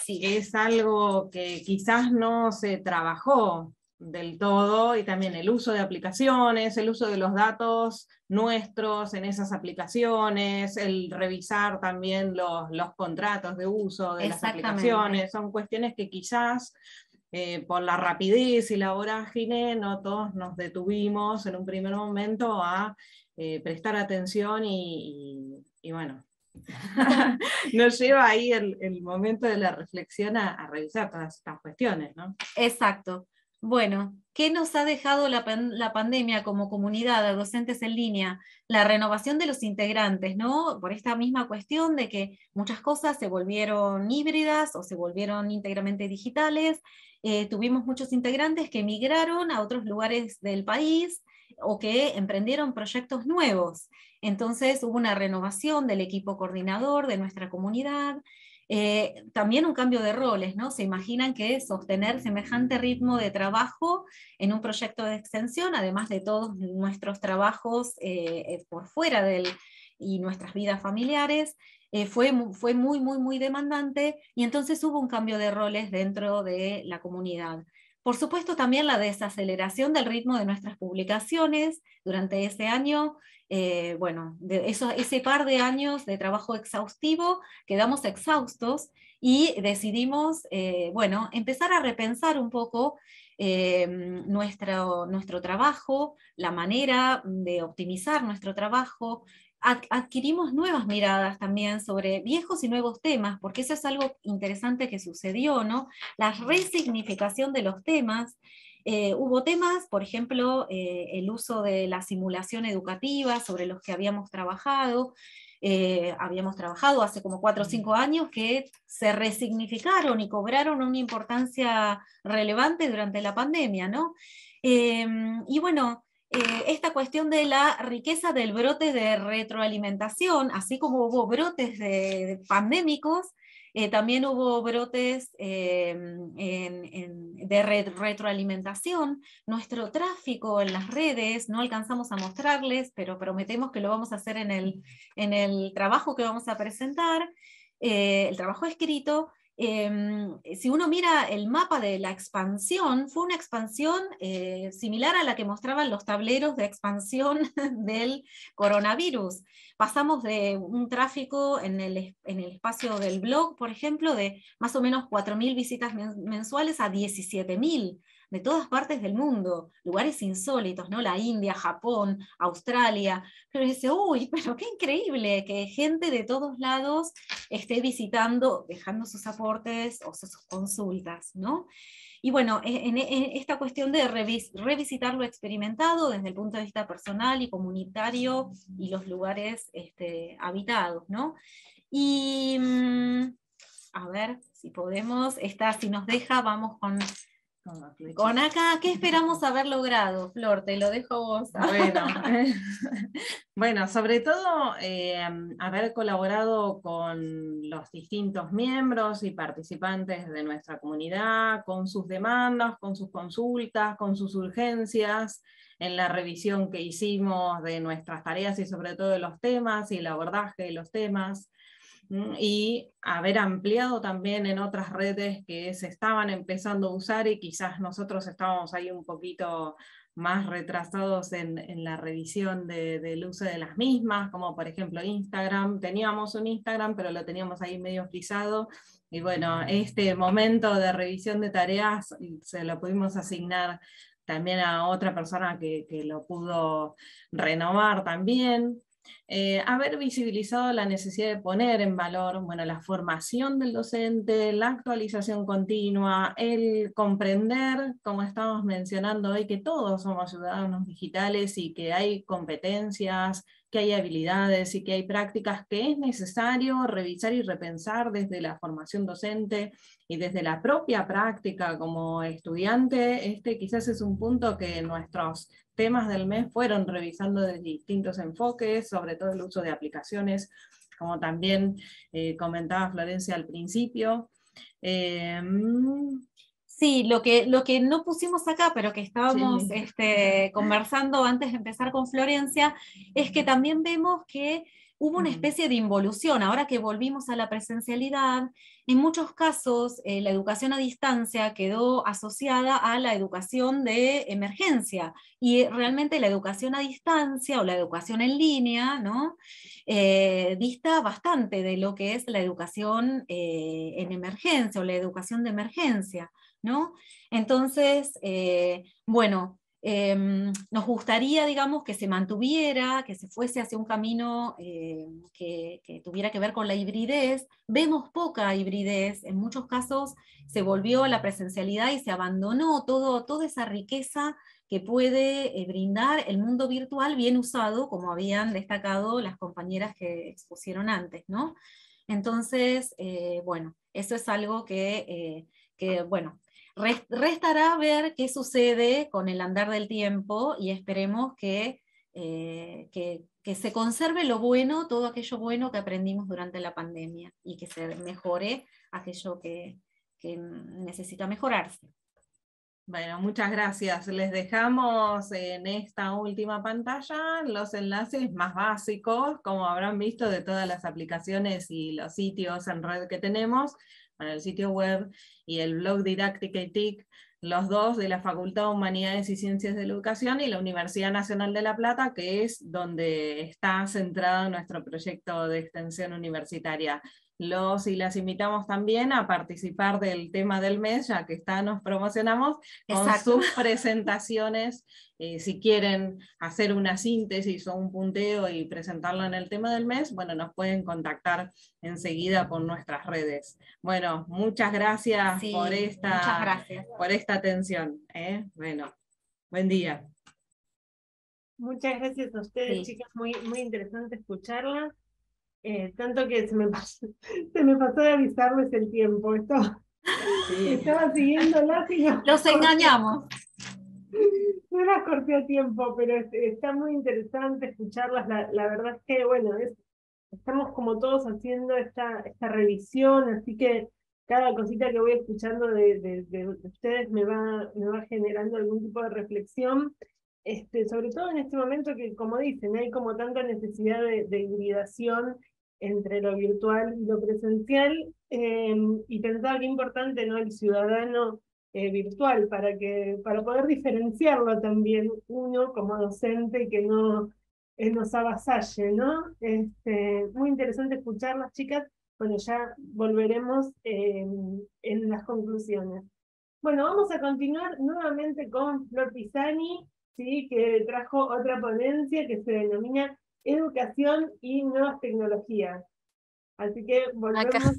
S5: sí, que es algo que quizás no se trabajó del todo, y también el uso de aplicaciones, el uso de los datos nuestros en esas aplicaciones, el revisar también los contratos de uso de las aplicaciones, son cuestiones que quizás por la rapidez y la vorágine no todos nos detuvimos en un primer momento a prestar atención y bueno, nos lleva ahí el momento de la reflexión a revisar todas estas cuestiones, ¿no?
S4: Exacto. Bueno, ¿qué nos ha dejado la pandemia como comunidad de docentes en línea? La renovación de los integrantes, ¿no? Por esta misma cuestión de que muchas cosas se volvieron híbridas o se volvieron íntegramente digitales. Tuvimos muchos integrantes que emigraron a otros lugares del país o que emprendieron proyectos nuevos. Entonces hubo una renovación del equipo coordinador de nuestra comunidad. También un cambio de roles, ¿no? Se imaginan que sostener semejante ritmo de trabajo en un proyecto de extensión, además de todos nuestros trabajos por fuera y nuestras vidas familiares, fue muy demandante, y entonces hubo un cambio de roles dentro de la comunidad. Por supuesto, también la desaceleración del ritmo de nuestras publicaciones durante ese año. Bueno, ese par de años de trabajo exhaustivo, quedamos exhaustos y decidimos, bueno, empezar a repensar un poco nuestro trabajo, la manera de optimizar nuestro trabajo. Adquirimos nuevas miradas también sobre viejos y nuevos temas, porque eso es algo interesante que sucedió, ¿no? La resignificación de los temas. Hubo temas, por ejemplo, el uso de la simulación educativa, sobre los que habíamos trabajado hace como 4 o 5 años, que se resignificaron y cobraron una importancia relevante durante la pandemia, ¿no? Y bueno, esta cuestión de la riqueza del brote de retroalimentación, así como hubo brotes pandémicos, también hubo brotes de retroalimentación. Nuestro tráfico en las redes, no alcanzamos a mostrarles, pero prometemos que lo vamos a hacer en el trabajo que vamos a presentar, el trabajo escrito, si uno mira el mapa de la expansión, fue una expansión similar a la que mostraban los tableros de expansión del coronavirus. Pasamos de un tráfico en el espacio del blog, por ejemplo, de más o menos 4.000 visitas mensuales a 17.000. De todas partes del mundo, lugares insólitos, ¿no? La India, Japón, Australia. Pero dice, uy, pero qué increíble que gente de todos lados esté visitando, dejando sus aportes o sus consultas, ¿no? Y bueno, en esta cuestión de revisitar lo experimentado desde el punto de vista personal y comunitario y los lugares habitados, ¿no? Y a ver si podemos, si nos deja, vamos con acá. ¿Qué esperamos haber logrado, Flor? Te lo dejo a vos.
S5: Bueno, sobre todo haber colaborado con los distintos miembros y participantes de nuestra comunidad, con sus demandas, con sus consultas, con sus urgencias, en la revisión que hicimos de nuestras tareas y sobre todo de los temas y el abordaje de los temas. Y haber ampliado también en otras redes que se estaban empezando a usar y quizás nosotros estábamos ahí un poquito más retrasados en la revisión del uso de las mismas, como por ejemplo Instagram. Teníamos un Instagram, pero lo teníamos ahí medio frisado, y bueno, este momento de revisión de tareas se lo pudimos asignar también a otra persona que lo pudo renovar también. Haber visibilizado la necesidad de poner en valor, bueno, la formación del docente, la actualización continua, el comprender, como estamos mencionando hoy, que todos somos ciudadanos digitales y que hay competencias, que hay habilidades y que hay prácticas que es necesario revisar y repensar desde la formación docente y desde la propia práctica como estudiante. Quizás es un punto que nuestros temas del mes fueron revisando desde distintos enfoques, sobre todo el uso de aplicaciones, como también comentaba Florencia al principio.
S4: Sí, lo que no pusimos acá, pero que estábamos conversando antes de empezar con Florencia, es que también vemos que hubo una especie de involución. Ahora que volvimos a la presencialidad, en muchos casos la educación a distancia quedó asociada a la educación de emergencia, y realmente la educación a distancia o la educación en línea, ¿no? Dista bastante de lo que es la educación en emergencia o la educación de emergencia, ¿no? Entonces, bueno, nos gustaría, digamos, que se mantuviera, que se fuese hacia un camino que tuviera que ver con la hibridez. Vemos poca hibridez, en muchos casos se volvió a la presencialidad y se abandonó toda esa riqueza que puede brindar el mundo virtual bien usado, como habían destacado las compañeras que expusieron antes, ¿no? Entonces, bueno, eso es algo que bueno, restará ver qué sucede con el andar del tiempo, y esperemos que se conserve lo bueno, todo aquello bueno que aprendimos durante la pandemia, y que se mejore aquello que necesita mejorarse.
S5: Bueno, muchas gracias. Les dejamos en esta última pantalla los enlaces más básicos, como habrán visto, de todas las aplicaciones y los sitios en red que tenemos. Bueno, el sitio web y el blog Didáctica y TIC, los dos de la Facultad de Humanidades y Ciencias de la Educación y la Universidad Nacional de La Plata, que es donde está centrado nuestro proyecto de extensión universitaria. Los y las invitamos también a participar del tema del mes, ya que nos promocionamos con sus presentaciones. Si quieren hacer una síntesis o un punteo y presentarlo en el tema del mes, bueno, nos pueden contactar enseguida por nuestras redes. Bueno, muchas gracias, por esta atención. Bueno, buen día.
S1: Muchas gracias a ustedes, chicas, muy, muy interesante escucharlas. Tanto que se me pasó de avisarles el tiempo. Estaba siguiéndolas y
S4: los engañamos.
S1: No las corté a tiempo, pero está muy interesante escucharlas. La verdad es que, bueno, estamos como todos haciendo esta revisión, así que cada cosita que voy escuchando de ustedes me va generando algún tipo de reflexión. Sobre todo en este momento que, como dicen, hay como tanta necesidad de hibridación entre lo virtual y lo presencial, y pensaba que importante, ¿no?, el ciudadano virtual, para poder diferenciarlo también uno como docente, que no nos avasalle, ¿no? Muy interesante escuchar las chicas. Bueno, ya volveremos en las conclusiones. Bueno, vamos a continuar nuevamente con Flor Pisani, ¿sí?, que trajo otra ponencia que se denomina Educación y Nuevas Tecnologías. Así que
S2: Acá.
S1: volvemos.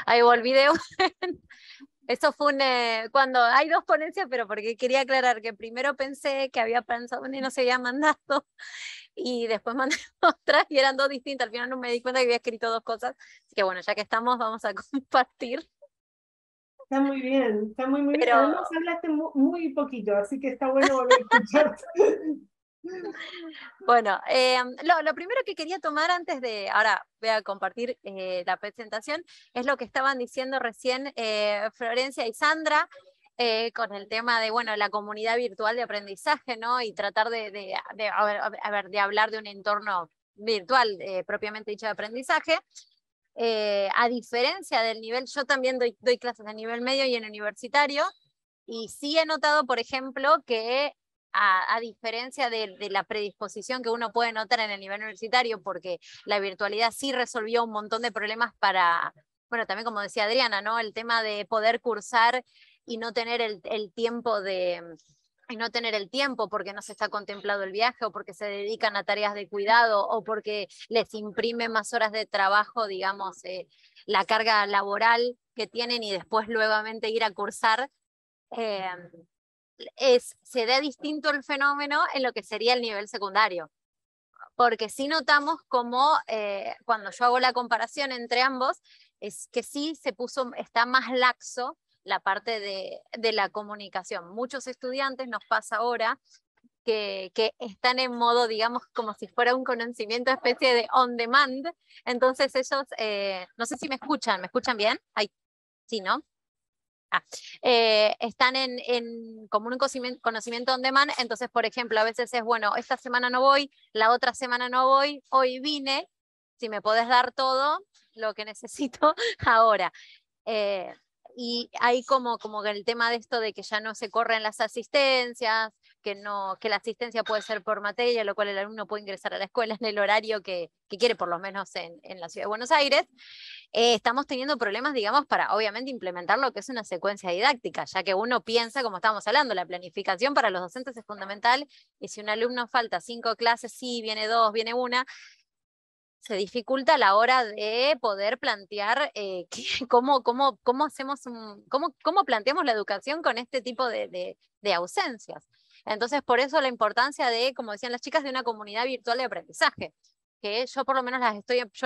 S2: Ahí volví de Eso fue cuando hay dos ponencias, pero porque quería aclarar que primero pensé que había pensado una y no se había mandado, y después mandé otras y eran dos distintas. Al final no me di cuenta que había escrito dos cosas. Así que bueno, ya que estamos, vamos a compartir.
S1: Está muy bien, está muy, muy bien.
S2: Pero
S1: Además hablaste muy poquito, así que está bueno volver a escucharte.
S2: bueno, lo primero que quería tomar antes de, ahora voy a compartir la presentación, es lo que estaban diciendo recién Florencia y Sandra, con el tema de, bueno, la comunidad virtual de aprendizaje, ¿no? Y tratar de hablar de un entorno virtual propiamente dicho de aprendizaje. A diferencia del nivel, yo también doy clases a nivel medio y en universitario, y sí he notado, por ejemplo, que a diferencia de la predisposición que uno puede notar en el nivel universitario, porque la virtualidad sí resolvió un montón de problemas para, bueno, también como decía Adriana, ¿no? El tema de poder cursar y no tener el tiempo y no tener el tiempo porque no se está contemplado el viaje, o porque se dedican a tareas de cuidado, o porque les imprime más horas de trabajo, digamos, la carga laboral que tienen, y después nuevamente ir a cursar. Se da distinto el fenómeno en lo que sería el nivel secundario, porque sí notamos como cuando yo hago la comparación entre ambos, es que sí está más laxo la parte de la comunicación. Muchos estudiantes, nos pasa ahora, que están en modo, digamos, como si fuera un conocimiento especie de on demand. Entonces ellos, no sé si ¿me escuchan bien? Ay, sí, ¿no? Están como un conocimiento on demand. Entonces, por ejemplo, a veces es, bueno, esta semana no voy, la otra semana no voy, hoy vine, si me podés dar todo lo que necesito ahora. Y hay como el tema de esto de que ya no se corren las asistencias, que la asistencia puede ser por materia, lo cual el alumno puede ingresar a la escuela en el horario que quiere, por lo menos en la ciudad de Buenos Aires. Estamos teniendo problemas, digamos, para obviamente implementar lo que es una secuencia didáctica, ya que uno piensa, como estábamos hablando, la planificación para los docentes es fundamental, y si un alumno falta 5 clases, sí, viene 2, viene 1, se dificulta a la hora de poder plantear cómo planteamos la educación con este tipo de ausencias. Entonces, por eso la importancia de, como decían las chicas, de una comunidad virtual de aprendizaje, que yo por lo menos la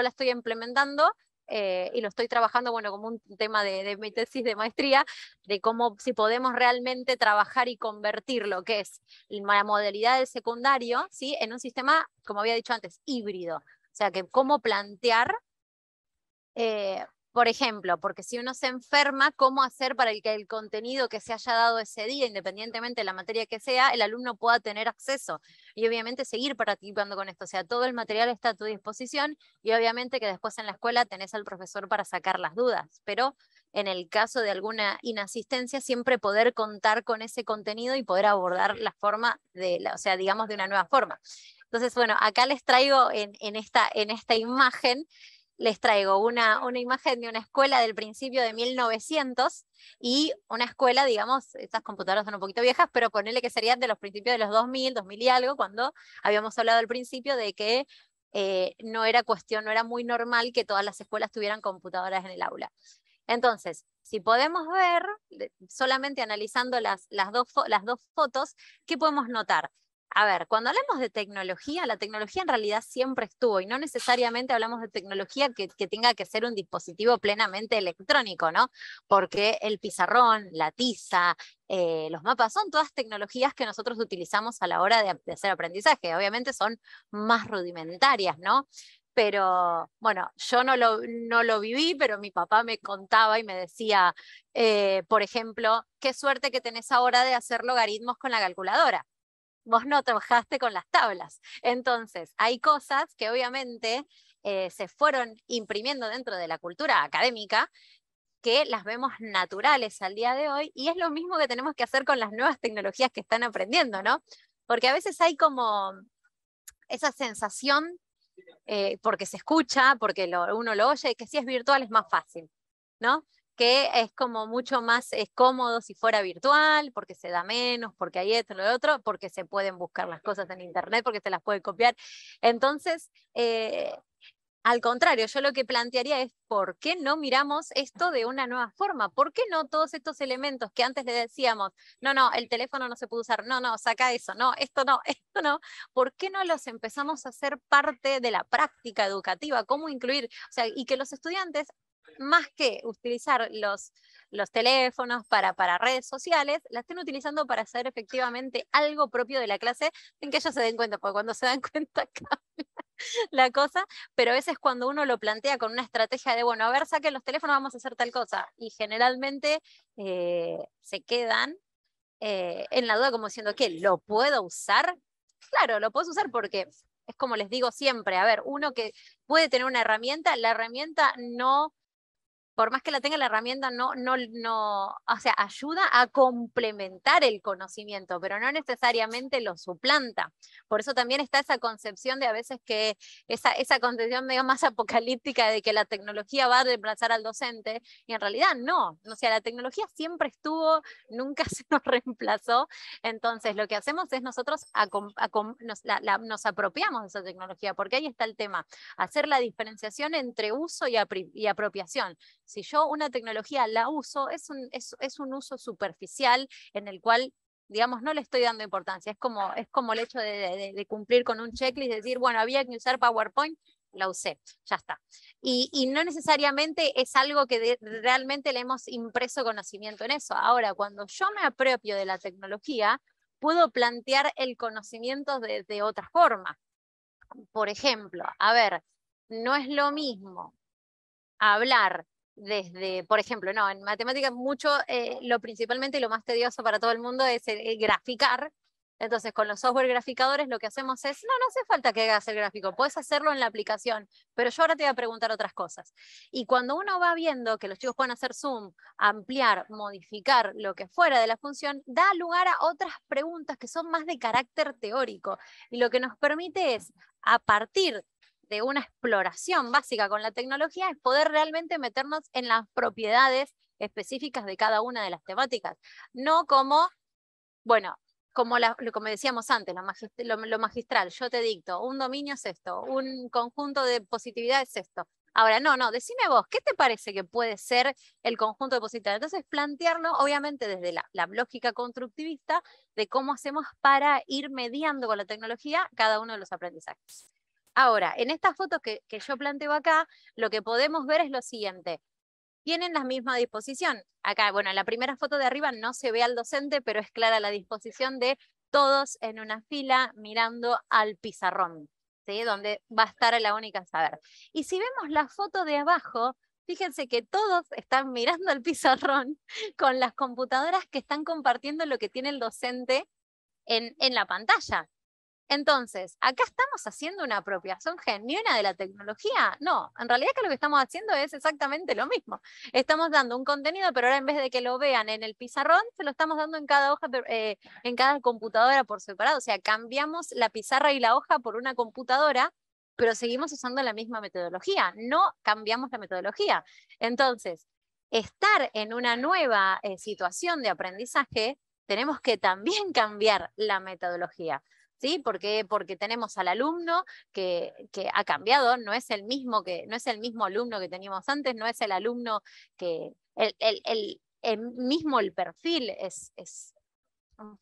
S2: estoy implementando, y lo estoy trabajando, bueno, como un tema de mi tesis de maestría, de cómo, si podemos realmente trabajar y convertir lo que es la modalidad del secundario, ¿sí?, en un sistema, como había dicho antes, híbrido. O sea, que cómo plantear, por ejemplo, porque si uno se enferma, ¿cómo hacer para que el contenido que se haya dado ese día, independientemente de la materia que sea, el alumno pueda tener acceso? Y obviamente seguir participando con esto. O sea, todo el material está a tu disposición, y obviamente que después en la escuela tenés al profesor para sacar las dudas. Pero en el caso de alguna inasistencia, siempre poder contar con ese contenido y poder abordar la forma o sea, digamos, de una nueva forma. Entonces, bueno, acá les traigo en esta imagen, les traigo una imagen de una escuela del principio de 1900 y una escuela, digamos, estas computadoras son un poquito viejas, pero ponele que serían de los principios de los 2000 y algo, cuando habíamos hablado al principio de que no era muy normal que todas las escuelas tuvieran computadoras en el aula. Entonces, si podemos ver, solamente analizando las dos fotos, ¿qué podemos notar? A ver, cuando hablamos de tecnología, la tecnología en realidad siempre estuvo, y no necesariamente hablamos de tecnología que tenga que ser un dispositivo plenamente electrónico, ¿no? Porque el pizarrón, la tiza, los mapas, son todas tecnologías que nosotros utilizamos a la hora de hacer aprendizaje. Obviamente son más rudimentarias, ¿no? Pero bueno, yo no lo viví, pero mi papá me contaba y me decía, por ejemplo, qué suerte que tenés ahora de hacer logaritmos con la calculadora. Vos no trabajaste con las tablas. Entonces, hay cosas que obviamente se fueron imprimiendo dentro de la cultura académica, que las vemos naturales al día de hoy, y es lo mismo que tenemos que hacer con las nuevas tecnologías que están aprendiendo, ¿no? Porque a veces hay como esa sensación, porque se escucha, porque uno lo oye, que si es virtual es más fácil, ¿no? Que es como mucho más cómodo si fuera virtual, porque se da menos, porque hay esto, lo otro, porque se pueden buscar las cosas en internet, porque se las puede copiar. Entonces, al contrario, yo lo que plantearía es, ¿por qué no miramos esto de una nueva forma? ¿Por qué no todos estos elementos que antes le decíamos, no, no, el teléfono no se puede usar, no, no, saca eso, no, esto no, esto no? ¿Por qué no los empezamos a hacer parte de la práctica educativa? ¿Cómo incluir? O sea, y que los estudiantes, más que utilizar los teléfonos para redes sociales, la estén utilizando para hacer efectivamente algo propio de la clase, sin que ellos se den cuenta, porque cuando se dan cuenta cambia la cosa, pero a veces cuando uno lo plantea con una estrategia de, bueno, a ver, saquen los teléfonos, vamos a hacer tal cosa, y generalmente se quedan en la duda como diciendo, ¿qué? ¿Lo puedo usar? Claro, lo puedes usar porque es como les digo siempre, a ver, uno que puede tener una herramienta, la herramienta no, por más que la tenga la herramienta, no, o sea, ayuda a complementar el conocimiento, pero no necesariamente lo suplanta. Por eso también está esa concepción de a veces que, esa concepción medio más apocalíptica de que la tecnología va a reemplazar al docente, y en realidad no. O sea, la tecnología siempre estuvo, nunca se nos reemplazó. Entonces, lo que hacemos es nosotros nos apropiamos de esa tecnología, porque ahí está el tema, hacer la diferenciación entre uso y apropiación. Si yo una tecnología la uso, es un uso superficial en el cual, digamos, no le estoy dando importancia. Es como el hecho de cumplir con un checklist, decir, bueno, había que usar PowerPoint, la usé, ya está. Y no necesariamente es algo que realmente le hemos impreso conocimiento en eso. Ahora, cuando yo me apropio de la tecnología, puedo plantear el conocimiento de otra forma. Por ejemplo, a ver, no es lo mismo hablar desde, por ejemplo, no, en matemáticas mucho, lo principalmente y lo más tedioso para todo el mundo es graficar. Entonces, con los software graficadores lo que hacemos es, no hace falta que hagas el gráfico, puedes hacerlo en la aplicación, pero yo ahora te voy a preguntar otras cosas. Y cuando uno va viendo que los chicos pueden hacer zoom, ampliar, modificar lo que fuera de la función, da lugar a otras preguntas que son más de carácter teórico. Y lo que nos permite es, a partir de una exploración básica con la tecnología, es poder realmente meternos en las propiedades específicas de cada una de las temáticas. No como, bueno, como decíamos antes, lo magistral, yo te dicto, un dominio es esto, un conjunto de positividad es esto. Ahora, no, decime vos, ¿qué te parece que puede ser el conjunto de positividad? Entonces, plantearlo, obviamente, desde la lógica constructivista de cómo hacemos para ir mediando con la tecnología cada uno de los aprendizajes. Ahora, en estas fotos que yo planteo acá, lo que podemos ver es lo siguiente. Tienen la misma disposición. Acá, bueno, en la primera foto de arriba no se ve al docente, pero es clara la disposición de todos en una fila mirando al pizarrón, ¿sí? Donde va a estar la única saber. Y si vemos la foto de abajo, fíjense que todos están mirando al pizarrón con las computadoras que están compartiendo lo que tiene el docente en la pantalla. Entonces, ¿acá estamos haciendo una apropiación genuina de la tecnología? No, en realidad que lo que estamos haciendo es exactamente lo mismo. Estamos dando un contenido, pero ahora en vez de que lo vean en el pizarrón, se lo estamos dando en cada hoja, en cada computadora por separado. O sea, cambiamos la pizarra y la hoja por una computadora, pero seguimos usando la misma metodología. No cambiamos la metodología. Entonces, estar en una nueva situación de aprendizaje, tenemos que también cambiar la metodología. ¿Sí? Porque tenemos al alumno que ha cambiado, no es el mismo alumno que teníamos antes, no es el alumno que el perfil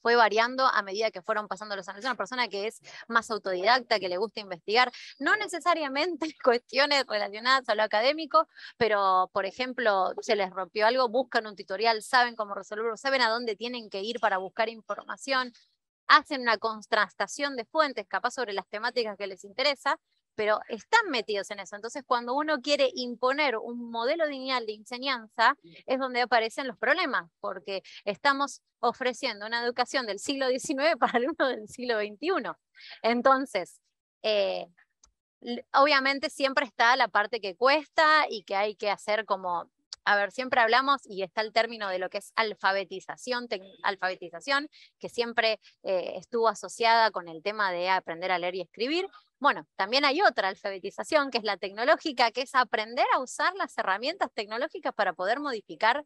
S2: fue variando a medida que fueron pasando los años. Es una persona que es más autodidacta, que le gusta investigar, no necesariamente cuestiones relacionadas a lo académico, pero, por ejemplo, se les rompió algo, buscan un tutorial, saben cómo resolverlo, saben a dónde tienen que ir para buscar información, hacen una contrastación de fuentes, capaz sobre las temáticas que les interesa, pero están metidos en eso. Entonces, cuando uno quiere imponer un modelo lineal de enseñanza, es donde aparecen los problemas, porque estamos ofreciendo una educación del siglo XIX para alumnos del siglo XXI. Entonces, Obviamente siempre está la parte que cuesta y que hay que hacer como, a ver, siempre hablamos y está el término de lo que es alfabetización, que siempre estuvo asociada con el tema de aprender a leer y escribir. Bueno, también hay otra alfabetización que es la tecnológica, que es aprender a usar las herramientas tecnológicas para poder modificar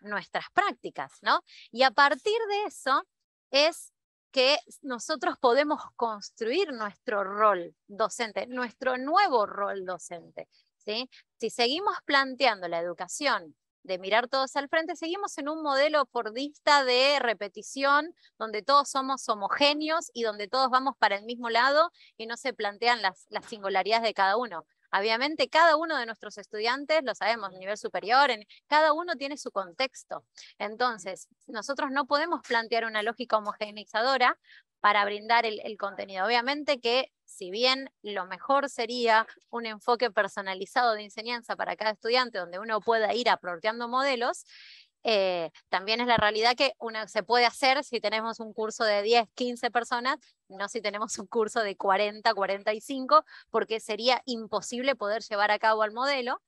S2: nuestras prácticas, ¿no? Y a partir de eso es que nosotros podemos construir nuestro rol docente, nuestro nuevo rol docente, ¿sí? Si seguimos planteando la educación de mirar todos al frente, seguimos en un modelo fordista de repetición, donde todos somos homogéneos y donde todos vamos para el mismo lado y no se plantean las singularidades de cada uno. Obviamente cada uno de nuestros estudiantes, lo sabemos, a nivel superior, cada uno tiene su contexto. Entonces, nosotros no podemos plantear una lógica homogeneizadora para brindar el contenido. Obviamente que, si bien lo mejor sería un enfoque personalizado de enseñanza para cada estudiante, donde uno pueda ir apropiando modelos, también es la realidad que se puede hacer si tenemos un curso de 10, 15 personas, no si tenemos un curso de 40, 45, porque sería imposible poder llevar a cabo el modelo,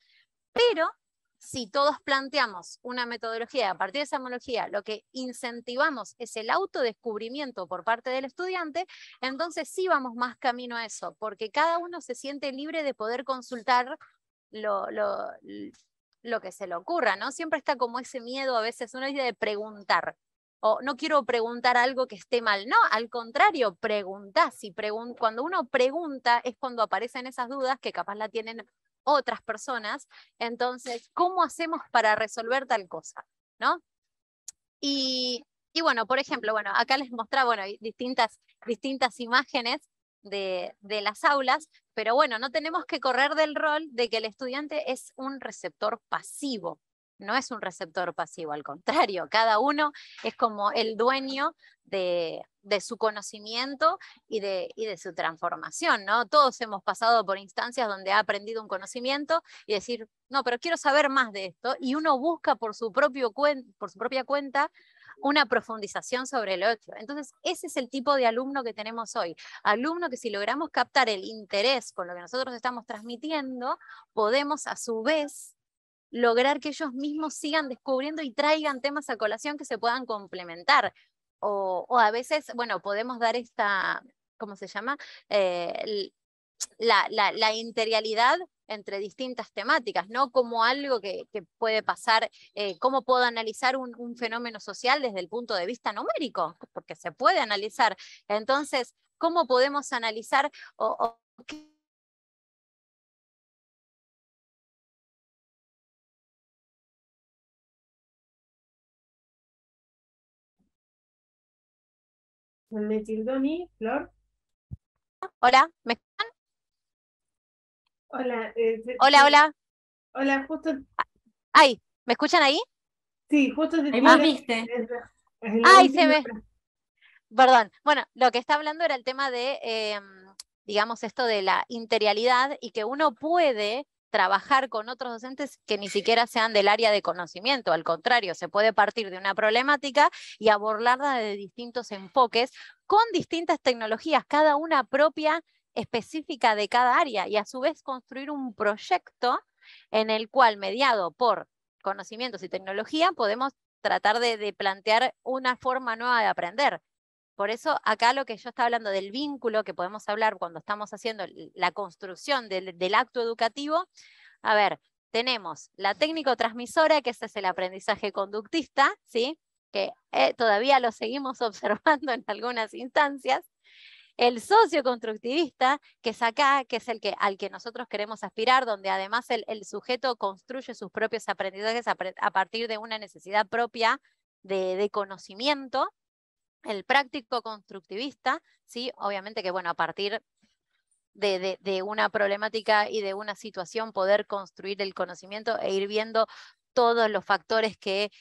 S2: pero si todos planteamos una metodología, y a partir de esa metodología lo que incentivamos es el autodescubrimiento por parte del estudiante, entonces sí vamos más camino a eso, porque cada uno se siente libre de poder consultar lo que se le ocurra, ¿no? Siempre está como ese miedo a veces, una idea de preguntar, o no quiero preguntar algo que esté mal, no, al contrario, preguntá. Cuando uno pregunta es cuando aparecen esas dudas que capaz la tienen otras personas, entonces, ¿cómo hacemos para resolver tal cosa? ¿No? Y bueno, por ejemplo, bueno, acá les mostraba, bueno, distintas imágenes de las aulas, pero bueno, no tenemos que correr del rol de que el estudiante es un receptor pasivo. No es un receptor pasivo, al contrario, cada uno es como el dueño de su conocimiento y de su transformación, ¿no? Todos hemos pasado por instancias donde ha aprendido un conocimiento y decir, no, pero quiero saber más de esto, y uno busca por su propia cuenta una profundización sobre el otro. Entonces, ese es el tipo de alumno que tenemos hoy. Alumno que, si logramos captar el interés con lo que nosotros estamos transmitiendo, podemos a su vez lograr que ellos mismos sigan descubriendo y traigan temas a colación que se puedan complementar. O a veces, bueno, podemos dar esta, ¿cómo se llama? La interialidad entre distintas temáticas, no como algo que puede pasar, cómo puedo analizar un fenómeno social desde el punto de vista numérico, porque se puede analizar. Entonces, ¿cómo podemos analizar
S1: ¿Me tildó a mí, Flor?
S2: Hola, ¿me escuchan?
S1: Hola.
S2: Hola.
S1: Hola, justo.
S2: Ay, ¿me escuchan ahí?
S1: Sí, justo se
S4: Ahí volviste.
S2: Ay, Perdón. Bueno, lo que está hablando era el tema de, digamos, esto de la interialidad y que uno puede trabajar con otros docentes que ni siquiera sean del área de conocimiento. Al contrario, se puede partir de una problemática y abordarla de distintos enfoques con distintas tecnologías, cada una propia, específica de cada área, y a su vez construir un proyecto en el cual, mediado por conocimientos y tecnología, podemos tratar de plantear una forma nueva de aprender. Por eso acá lo que yo estaba hablando del vínculo que podemos hablar cuando estamos haciendo la construcción del acto educativo, a ver, tenemos la técnico-transmisora, que ese es el aprendizaje conductista, ¿sí? Que todavía lo seguimos observando en algunas instancias. El socio-constructivista, que es acá, que es al que nosotros queremos aspirar, donde además el sujeto construye sus propios aprendizajes a partir de una necesidad propia de conocimiento. El práctico constructivista, ¿sí? Obviamente que, bueno, a partir de una problemática y de una situación poder construir el conocimiento e ir viendo todos los factores que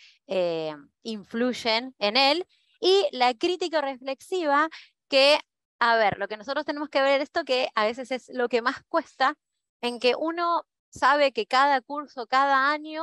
S2: influyen en él. Y la crítica reflexiva, que, a ver, lo que nosotros tenemos que ver esto, que a veces es lo que más cuesta, en que uno sabe que cada curso, cada año,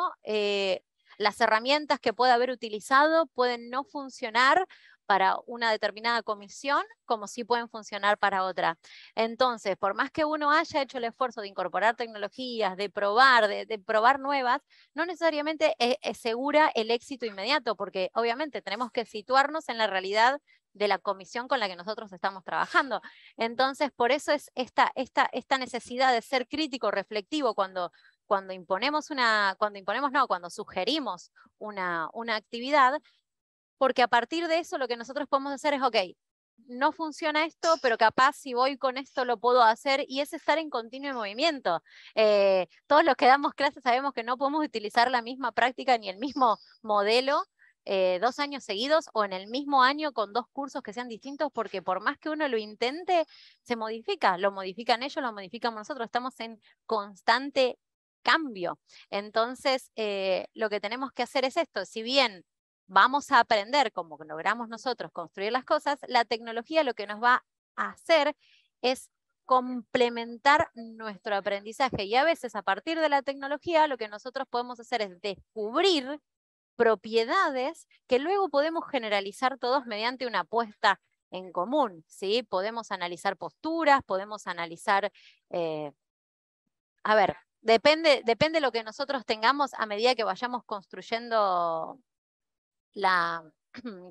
S2: las herramientas que puede haber utilizado pueden no funcionar, para una determinada comisión, como sí pueden funcionar para otra. Entonces, por más que uno haya hecho el esfuerzo de incorporar tecnologías, de probar nuevas, no necesariamente es segura el éxito inmediato, porque obviamente tenemos que situarnos en la realidad de la comisión con la que nosotros estamos trabajando. Entonces, por eso es esta necesidad de ser crítico, reflectivo, cuando sugerimos una actividad, porque a partir de eso lo que nosotros podemos hacer es, ok, no funciona esto, pero capaz si voy con esto lo puedo hacer, y es estar en continuo movimiento. Todos los que damos clases sabemos que no podemos utilizar la misma práctica ni el mismo modelo 2 años seguidos o en el mismo año con 2 cursos que sean distintos, porque por más que uno lo intente, se modifica, lo modifican ellos, lo modificamos nosotros, estamos en constante cambio. Entonces, lo que tenemos que hacer es esto, si bien vamos a aprender cómo logramos nosotros construir las cosas, la tecnología lo que nos va a hacer es complementar nuestro aprendizaje, y a veces a partir de la tecnología lo que nosotros podemos hacer es descubrir propiedades que luego podemos generalizar todos mediante una puesta en común, ¿sí? Podemos analizar posturas, podemos analizar, a ver, depende de lo que nosotros tengamos a medida que vayamos construyendo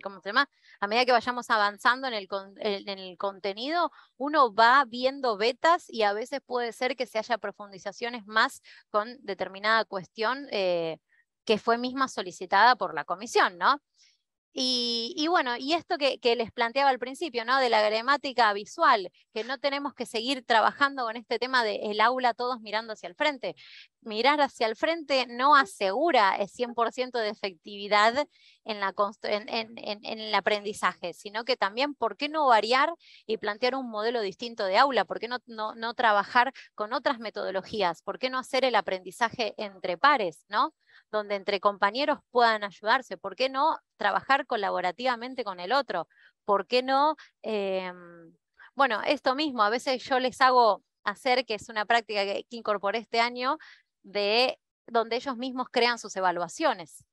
S2: ¿cómo se llama? A medida que vayamos avanzando en el contenido, uno va viendo betas, y a veces puede ser que se haya profundizaciones más con determinada cuestión que fue misma solicitada por la comisión, ¿no? Y bueno, y esto que les planteaba al principio, ¿no? De la gramática visual, que no tenemos que seguir trabajando con este tema del aula todos mirando hacia el frente. Mirar hacia el frente no asegura el 100% de efectividad en el aprendizaje, sino que también, ¿por qué no variar y plantear un modelo distinto de aula? ¿Por qué no trabajar con otras metodologías? ¿Por qué no hacer el aprendizaje entre pares, ¿no? Donde entre compañeros puedan ayudarse. ¿Por qué no trabajar colaborativamente con el otro? ¿Por qué no? Bueno, esto mismo, a veces yo les hago hacer, que es una práctica que incorporé este año, donde ellos mismos crean sus evaluaciones.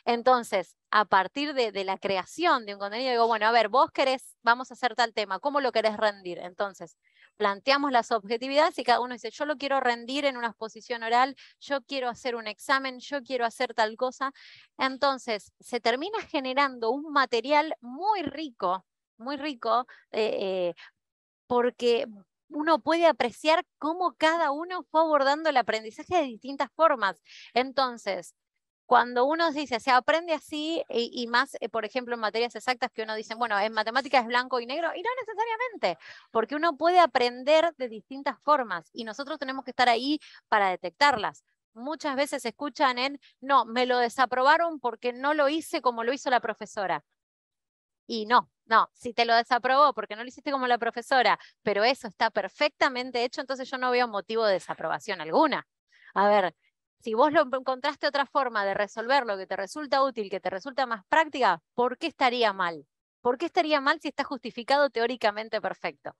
S2: Entonces, a partir de la creación de un contenido, digo, bueno, a ver, vos vamos a hacer tal tema, ¿cómo lo querés rendir? Entonces, planteamos las objetividades y cada uno dice, yo lo quiero rendir en una exposición oral, yo quiero hacer un examen, yo quiero hacer tal cosa. Entonces, se termina generando un material muy rico, porque uno puede apreciar cómo cada uno fue abordando el aprendizaje de distintas formas. Entonces, cuando uno dice, se aprende así, y más, por ejemplo, en materias exactas, que uno dice, bueno, en matemáticas es blanco y negro, y no necesariamente, porque uno puede aprender de distintas formas, y nosotros tenemos que estar ahí para detectarlas. Muchas veces escuchan no, me lo desaprobaron porque no lo hice como lo hizo la profesora. Y no, si te lo desaprobó porque no lo hiciste como la profesora, pero eso está perfectamente hecho, entonces yo no veo motivo de desaprobación alguna. A ver, si vos encontraste otra forma de resolverlo que te resulta útil, que te resulta más práctica, ¿por qué estaría mal? ¿Por qué estaría mal si está justificado teóricamente perfecto?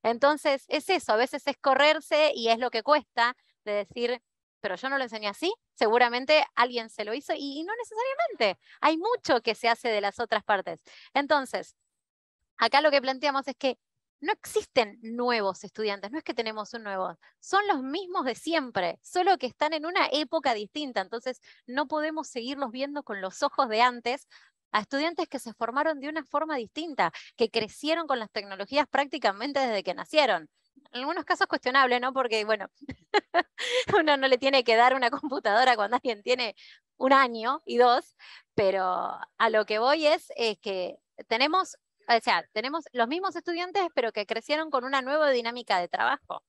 S2: Entonces, es eso, a veces es correrse, y es lo que cuesta de decir, pero yo no lo enseñé así, seguramente alguien se lo hizo, y no necesariamente. Hay mucho que se hace de las otras partes. Entonces, acá lo que planteamos es que no existen nuevos estudiantes, no es que tenemos un nuevo, son los mismos de siempre, solo que están en una época distinta, entonces no podemos seguirlos viendo con los ojos de antes a estudiantes que se formaron de una forma distinta, que crecieron con las tecnologías prácticamente desde que nacieron. En algunos casos cuestionable, ¿no? Porque, bueno, uno no le tiene que dar una computadora cuando alguien tiene 1 año y 2, pero a lo que voy es que tenemos los mismos estudiantes, pero que crecieron con una nueva dinámica de trabajo.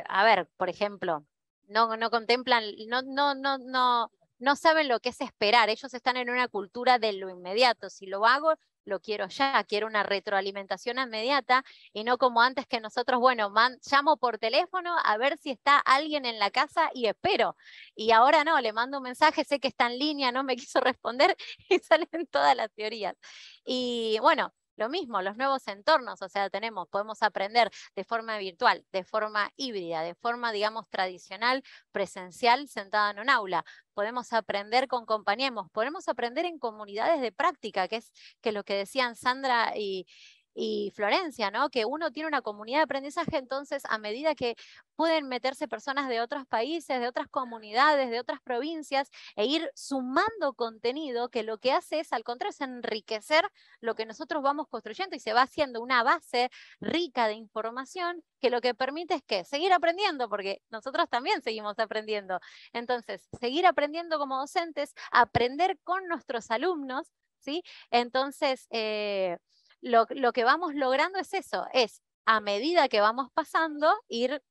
S2: A ver, por ejemplo, no contemplan, no saben lo que es esperar. Ellos están en una cultura de lo inmediato. Si lo hago, lo quiero ya, quiero una retroalimentación inmediata, y no como antes, que nosotros, bueno, llamo por teléfono a ver si está alguien en la casa y espero. Y ahora no, le mando un mensaje, sé que está en línea, no me quiso responder, y salen todas las teorías. Y bueno, Lo mismo, los nuevos entornos, o sea, podemos aprender de forma virtual, de forma híbrida, de forma, digamos, tradicional, presencial, sentada en un aula. Podemos aprender con compañeros, podemos aprender en comunidades de práctica, que es lo que decían Sandra y Florencia, ¿no? Que uno tiene una comunidad de aprendizaje, entonces a medida que pueden meterse personas de otros países, de otras comunidades, de otras provincias, e ir sumando contenido que lo que hace es, al contrario, es enriquecer lo que nosotros vamos construyendo y se va haciendo una base rica de información que lo que permite es que seguir aprendiendo, porque nosotros también seguimos aprendiendo. Entonces, seguir aprendiendo como docentes, aprender con nuestros alumnos, ¿sí? Entonces, lo que vamos logrando es eso, es a medida que vamos pasando, ir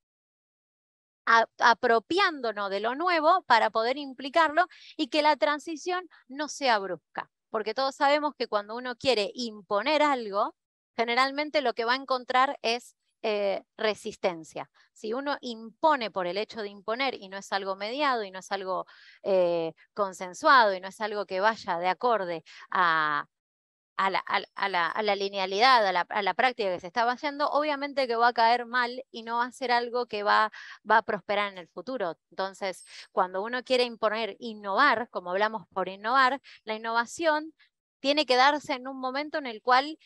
S2: apropiándonos de lo nuevo para poder implicarlo y que la transición no sea brusca. Porque todos sabemos que cuando uno quiere imponer algo, generalmente lo que va a encontrar es resistencia. Si uno impone por el hecho de imponer y no es algo mediado y no es algo consensuado y no es algo que vaya de acorde a la linealidad, a la práctica que se estaba haciendo, obviamente que va a caer mal y no va a ser algo que va a prosperar en el futuro. Entonces, cuando uno quiere imponer, innovar, como hablamos por innovar, la innovación tiene que darse en un momento en el cual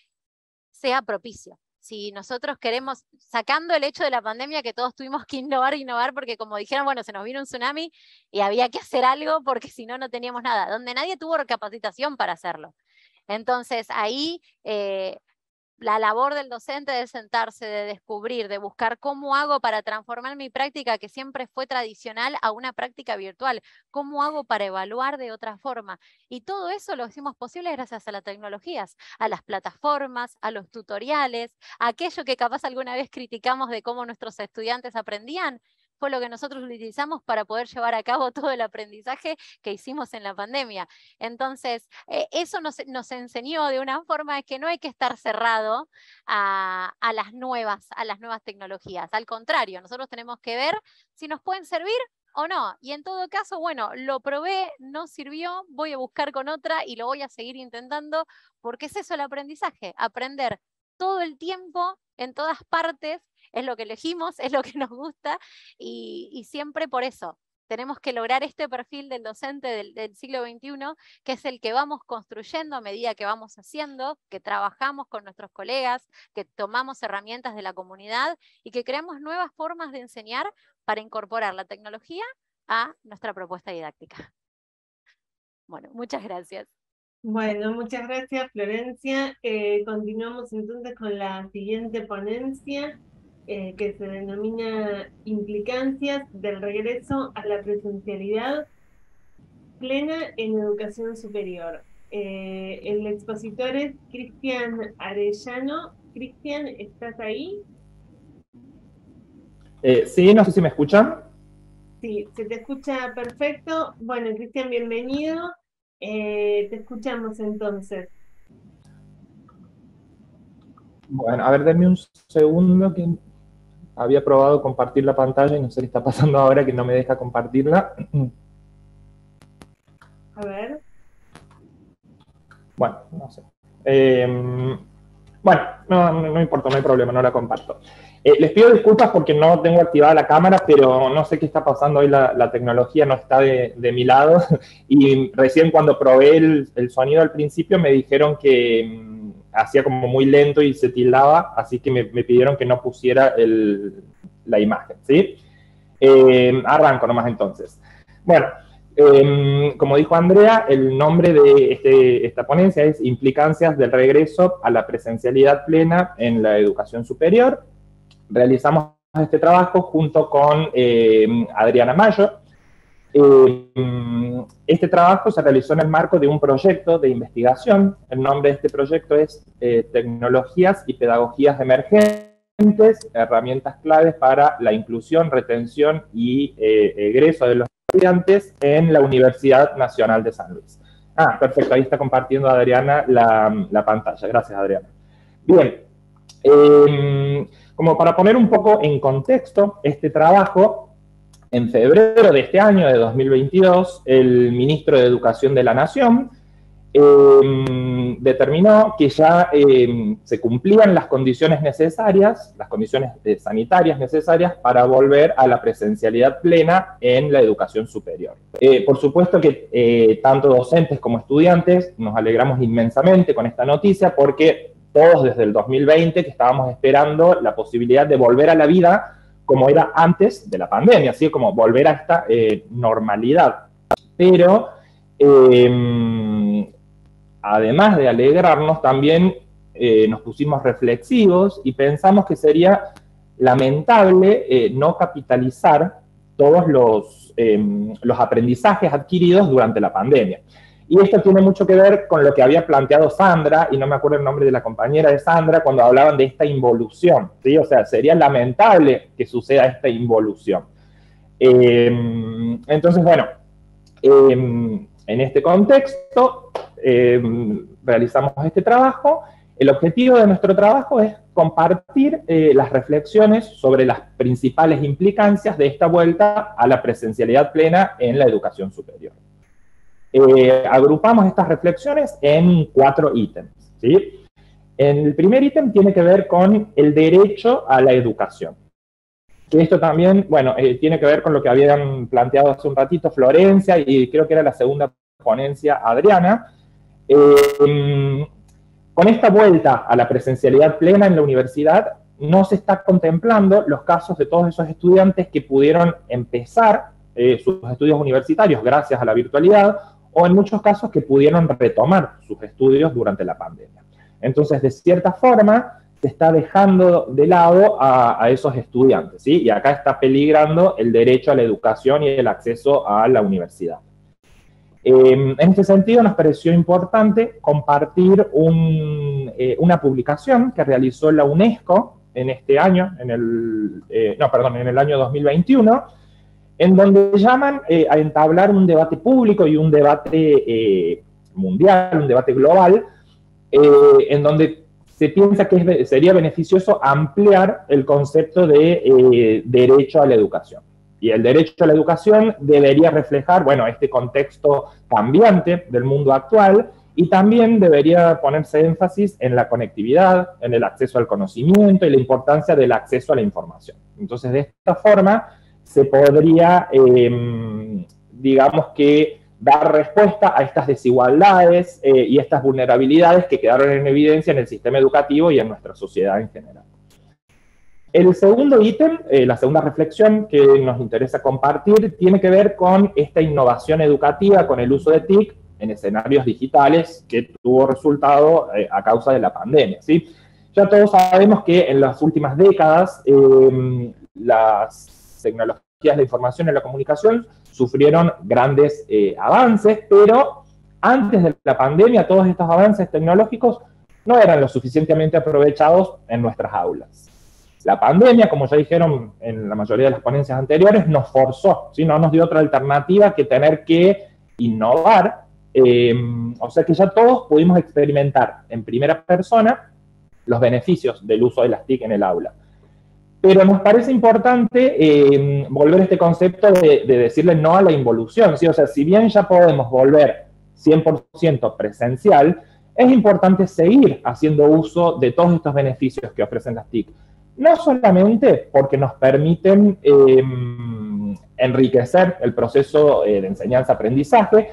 S2: sea propicio. Si nosotros queremos, sacando el hecho de la pandemia que todos tuvimos que innovar, porque como dijeron, bueno, se nos vino un tsunami y había que hacer algo porque si no, no teníamos nada, donde nadie tuvo capacitación para hacerlo. Entonces, ahí la labor del docente de sentarse, de descubrir, de buscar cómo hago para transformar mi práctica, que siempre fue tradicional, a una práctica virtual. ¿Cómo hago para evaluar de otra forma? Y todo eso lo hicimos posible gracias a las tecnologías, a las plataformas, a los tutoriales, a aquello que capaz alguna vez criticamos de cómo nuestros estudiantes aprendían. Fue lo que nosotros utilizamos para poder llevar a cabo todo el aprendizaje que hicimos en la pandemia. Entonces, eso nos enseñó de una forma que no hay que estar cerrado a las nuevas tecnologías. Al contrario, nosotros tenemos que ver si nos pueden servir o no. Y en todo caso, bueno, lo probé, no sirvió, voy a buscar con otra y lo voy a seguir intentando, porque es eso el aprendizaje, aprender todo el tiempo, en todas partes, es lo que elegimos, es lo que nos gusta, y siempre por eso tenemos que lograr este perfil del docente del siglo XXI, que es el que vamos construyendo a medida que vamos haciendo, que trabajamos con nuestros colegas, que tomamos herramientas de la comunidad y que creamos nuevas formas de enseñar para incorporar la tecnología a nuestra propuesta didáctica. Bueno, muchas gracias.
S1: Bueno, muchas gracias, Florencia. Continuamos entonces con la siguiente ponencia, que se denomina Implicancias del regreso a la presencialidad plena en educación superior. El expositor es Cristian Arellano. Cristian, ¿estás ahí?
S6: Sí, no sé si me escuchan.
S1: Sí, se te escucha perfecto. Bueno, Cristian, bienvenido. Te escuchamos entonces.
S6: Bueno, a ver, denme un segundo que había probado compartir la pantalla y no sé qué está pasando ahora que no me deja compartirla.
S1: A ver.
S6: Bueno, no sé. Bueno, no importa, no hay problema, no la comparto. Les pido disculpas porque no tengo activada la cámara, pero no sé qué está pasando hoy, la tecnología no está de mi lado. Y recién cuando probé el sonido al principio me dijeron que hacía como muy lento y se tildaba, así que me pidieron que no pusiera la imagen, ¿sí? Arranco nomás entonces. Bueno, como dijo Andrea, el nombre de esta ponencia es Implicancias del regreso a la presencialidad plena en la educación superior. Realizamos este trabajo junto con Adriana Mayo. Este trabajo se realizó en el marco de un proyecto de investigación. El nombre de este proyecto es Tecnologías y Pedagogías Emergentes, herramientas claves para la inclusión, retención y egreso de los estudiantes en la Universidad Nacional de San Luis. Ah, perfecto, ahí está compartiendo Adriana la pantalla. Gracias, Adriana. Bien, como para poner un poco en contexto este trabajo, en febrero de este año, de 2022, el ministro de Educación de la Nación determinó que ya se cumplían las condiciones necesarias, las condiciones sanitarias necesarias para volver a la presencialidad plena en la educación superior. Por supuesto que tanto docentes como estudiantes nos alegramos inmensamente con esta noticia, porque todos desde el 2020 que estábamos esperando la posibilidad de volver a la vida como era antes de la pandemia, así como volver a esta normalidad. Pero además de alegrarnos, también nos pusimos reflexivos y pensamos que sería lamentable no capitalizar todos los aprendizajes adquiridos durante la pandemia. Y esto tiene mucho que ver con lo que había planteado Sandra, y no me acuerdo el nombre de la compañera de Sandra, cuando hablaban de esta involución, ¿sí? O sea, sería lamentable que suceda esta involución. Entonces, bueno, en este contexto realizamos este trabajo. El objetivo de nuestro trabajo es compartir las reflexiones sobre las principales implicancias de esta vuelta a la presencialidad plena en la educación superior. Agrupamos estas reflexiones en 4 ítems, ¿sí? El primer ítem tiene que ver con el derecho a la educación. Que esto también, bueno, tiene que ver con lo que habían planteado hace un ratito Florencia, y creo que era la segunda ponencia Adriana. Con esta vuelta a la presencialidad plena en la universidad, no se está contemplando los casos de todos esos estudiantes que pudieron empezar sus estudios universitarios gracias a la virtualidad, o en muchos casos que pudieron retomar sus estudios durante la pandemia. Entonces, de cierta forma, se está dejando de lado a esos estudiantes, ¿sí? Y acá está peligrando el derecho a la educación y el acceso a la universidad. En este sentido, nos pareció importante compartir una publicación que realizó la UNESCO en este año, en el año 2021, en donde llaman a entablar un debate público y un debate mundial, un debate global, en donde se piensa que sería beneficioso ampliar el concepto de derecho a la educación. Y el derecho a la educación debería reflejar, bueno, este contexto cambiante del mundo actual, y también debería ponerse énfasis en la conectividad, en el acceso al conocimiento y la importancia del acceso a la información. Entonces, de esta forma, se podría, digamos que, dar respuesta a estas desigualdades y estas vulnerabilidades que quedaron en evidencia en el sistema educativo y en nuestra sociedad en general. El segundo ítem, la segunda reflexión que nos interesa compartir, tiene que ver con esta innovación educativa, con el uso de TIC en escenarios digitales que tuvo resultado a causa de la pandemia, ¿sí? Ya todos sabemos que en las últimas décadas las tecnologías de la información y la comunicación sufrieron grandes avances, pero antes de la pandemia todos estos avances tecnológicos no eran lo suficientemente aprovechados en nuestras aulas. La pandemia, como ya dijeron en la mayoría de las ponencias anteriores, nos forzó, ¿sí? No nos dio otra alternativa que tener que innovar, o sea que ya todos pudimos experimentar en primera persona los beneficios del uso de las TIC en el aula. Pero nos parece importante volver a este concepto de decirle no a la involución, ¿sí? O sea, si bien ya podemos volver 100% presencial, es importante seguir haciendo uso de todos estos beneficios que ofrecen las TIC. No solamente porque nos permiten enriquecer el proceso de enseñanza-aprendizaje,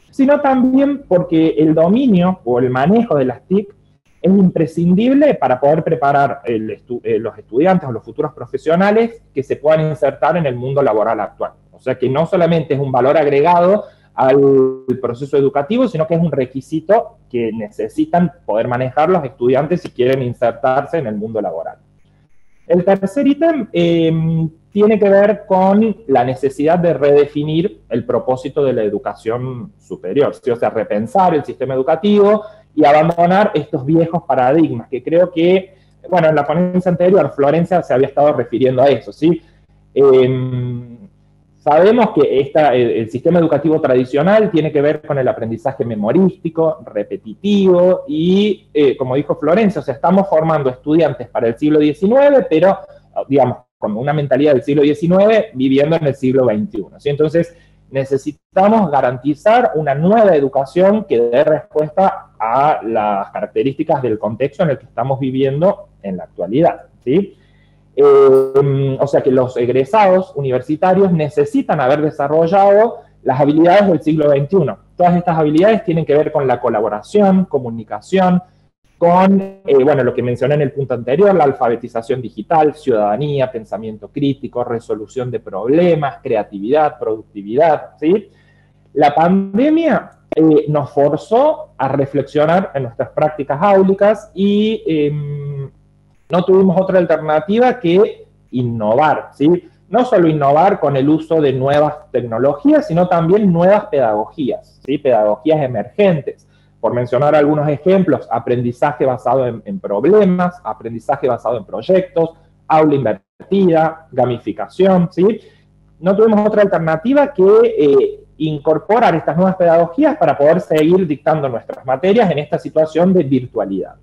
S6: sino también porque el dominio o el manejo de las TIC es imprescindible para poder preparar los estudiantes o los futuros profesionales que se puedan insertar en el mundo laboral actual. O sea que no solamente es un valor agregado al proceso educativo, sino que es un requisito que necesitan poder manejar los estudiantes si quieren insertarse en el mundo laboral. El tercer ítem tiene que ver con la necesidad de redefinir el propósito de la educación superior, ¿sí? O sea, repensar el sistema educativo y abandonar estos viejos paradigmas, que creo que, bueno, en la ponencia anterior Florencia se había estado refiriendo a eso, ¿sí? Sabemos que el sistema educativo tradicional tiene que ver con el aprendizaje memorístico, repetitivo, y como dijo Florencia, o sea, estamos formando estudiantes para el siglo XIX, pero, digamos, con una mentalidad del siglo XIX viviendo en el siglo XXI, ¿sí? Entonces, necesitamos garantizar una nueva educación que dé respuesta a las características del contexto en el que estamos viviendo en la actualidad, ¿sí? O sea que los egresados universitarios necesitan haber desarrollado las habilidades del siglo XXI. Todas estas habilidades tienen que ver con la colaboración, comunicación, con, bueno, lo que mencioné en el punto anterior, la alfabetización digital, ciudadanía, pensamiento crítico, resolución de problemas, creatividad, productividad, ¿sí? La pandemia nos forzó a reflexionar en nuestras prácticas áulicas y no tuvimos otra alternativa que innovar, ¿sí? No solo innovar con el uso de nuevas tecnologías, sino también nuevas pedagogías, ¿sí? Pedagogías emergentes. Por mencionar algunos ejemplos, aprendizaje basado en problemas, aprendizaje basado en proyectos, aula invertida, gamificación, ¿sí? No tuvimos otra alternativa que incorporar estas nuevas pedagogías para poder seguir dictando nuestras materias en esta situación de virtualidad.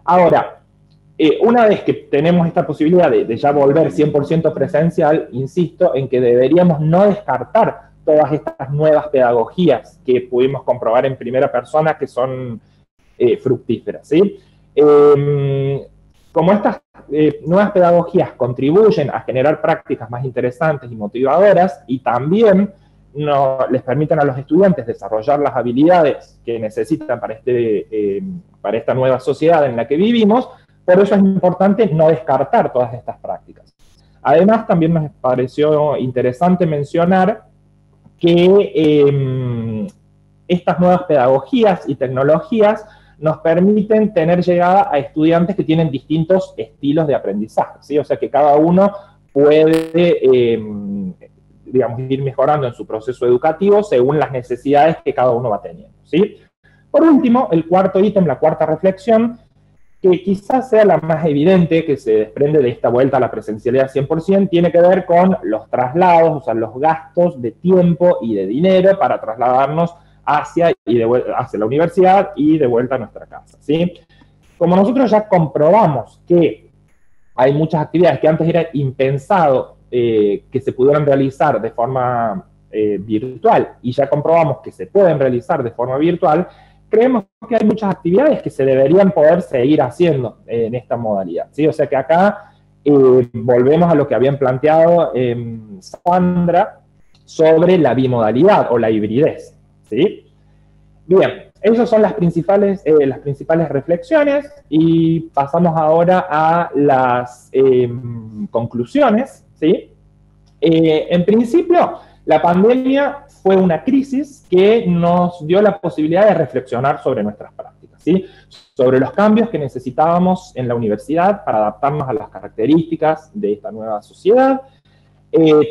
S6: Ahora, una vez que tenemos esta posibilidad de ya volver 100% presencial, insisto en que deberíamos no descartar todas estas nuevas pedagogías que pudimos comprobar en primera persona que son fructíferas, ¿sí? Como estas nuevas pedagogías contribuyen a generar prácticas más interesantes y motivadoras y también les permiten a los estudiantes desarrollar las habilidades que necesitan para esta nueva sociedad en la que vivimos, por eso es importante no descartar todas estas prácticas. Además, también nos pareció interesante mencionar que estas nuevas pedagogías y tecnologías nos permiten tener llegada a estudiantes que tienen distintos estilos de aprendizaje, ¿sí? O sea que cada uno puede, digamos, ir mejorando en su proceso educativo según las necesidades que cada uno va teniendo, ¿sí? Por último, el cuarto ítem, la cuarta reflexión, que quizás sea la más evidente, que se desprende de esta vuelta a la presencialidad 100%, tiene que ver con los traslados, o sea, los gastos de tiempo y de dinero para trasladarnos hacia la universidad y de vuelta a nuestra casa, ¿sí? Como nosotros ya comprobamos que hay muchas actividades que antes era impensado que se pudieran realizar de forma virtual y ya comprobamos que se pueden realizar de forma virtual, creemos que hay muchas actividades que se deberían poder seguir haciendo en esta modalidad, ¿sí? O sea que acá volvemos a lo que habían planteado Sandra sobre la bimodalidad o la hibridez, ¿sí? Bien, esas son las principales reflexiones y pasamos ahora a las conclusiones, ¿sí? En principio, la pandemia fue una crisis que nos dio la posibilidad de reflexionar sobre nuestras prácticas, ¿sí? Sobre los cambios que necesitábamos en la universidad para adaptarnos a las características de esta nueva sociedad.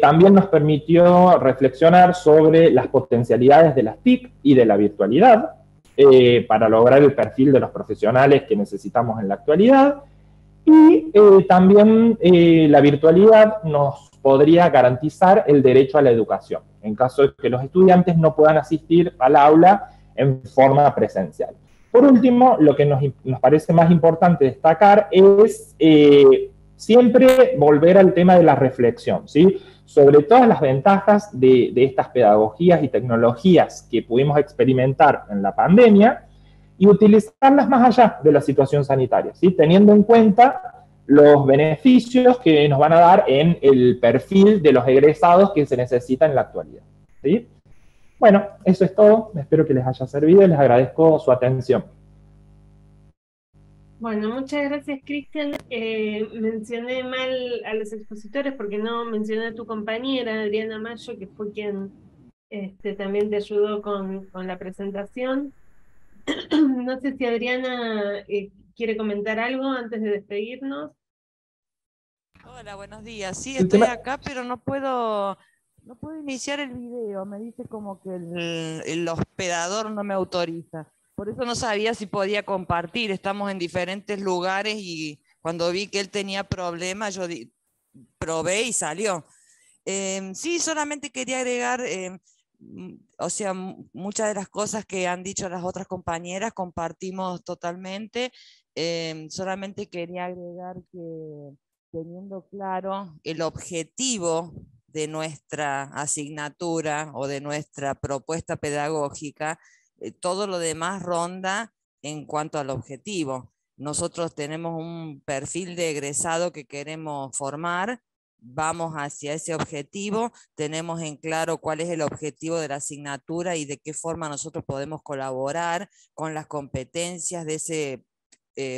S6: También nos permitió reflexionar sobre las potencialidades de las TIC y de la virtualidad para lograr el perfil de los profesionales que necesitamos en la actualidad. Y también la virtualidad nos podría garantizar el derecho a la educación, en caso de que los estudiantes no puedan asistir al aula en forma presencial. Por último, lo que nos parece más importante destacar es siempre volver al tema de la reflexión, ¿sí? Sobre todas las ventajas de estas pedagogías y tecnologías que pudimos experimentar en la pandemia y utilizarlas más allá de la situación sanitaria, ¿sí? Teniendo en cuenta los beneficios que nos van a dar en el perfil de los egresados que se necesitan en la actualidad, ¿sí? Bueno, eso es todo. Espero que les haya servido y les agradezco su atención.
S1: Bueno, muchas gracias, Cristian. Mencioné mal a los expositores porque no mencioné a tu compañera, Adriana Mayo, que fue quien también te ayudó con la presentación. No sé si Adriana quiere comentar algo antes de despedirnos.
S7: Hola, buenos días. Sí, estoy acá, pero no puedo iniciar el video. Me dice como que el hospedador no me autoriza. Por eso no sabía si podía compartir. Estamos en diferentes lugares y cuando vi que él tenía problemas, yo probé y salió. Sí, solamente quería agregar, o sea, muchas de las cosas que han dicho las otras compañeras compartimos totalmente. Solamente quería agregar que teniendo claro el objetivo de nuestra asignatura o de nuestra propuesta pedagógica, todo lo demás ronda en cuanto al objetivo. Nosotros tenemos un perfil de egresado que queremos formar, vamos hacia ese objetivo, tenemos en claro cuál es el objetivo de la asignatura y de qué forma nosotros podemos colaborar con las competencias de ese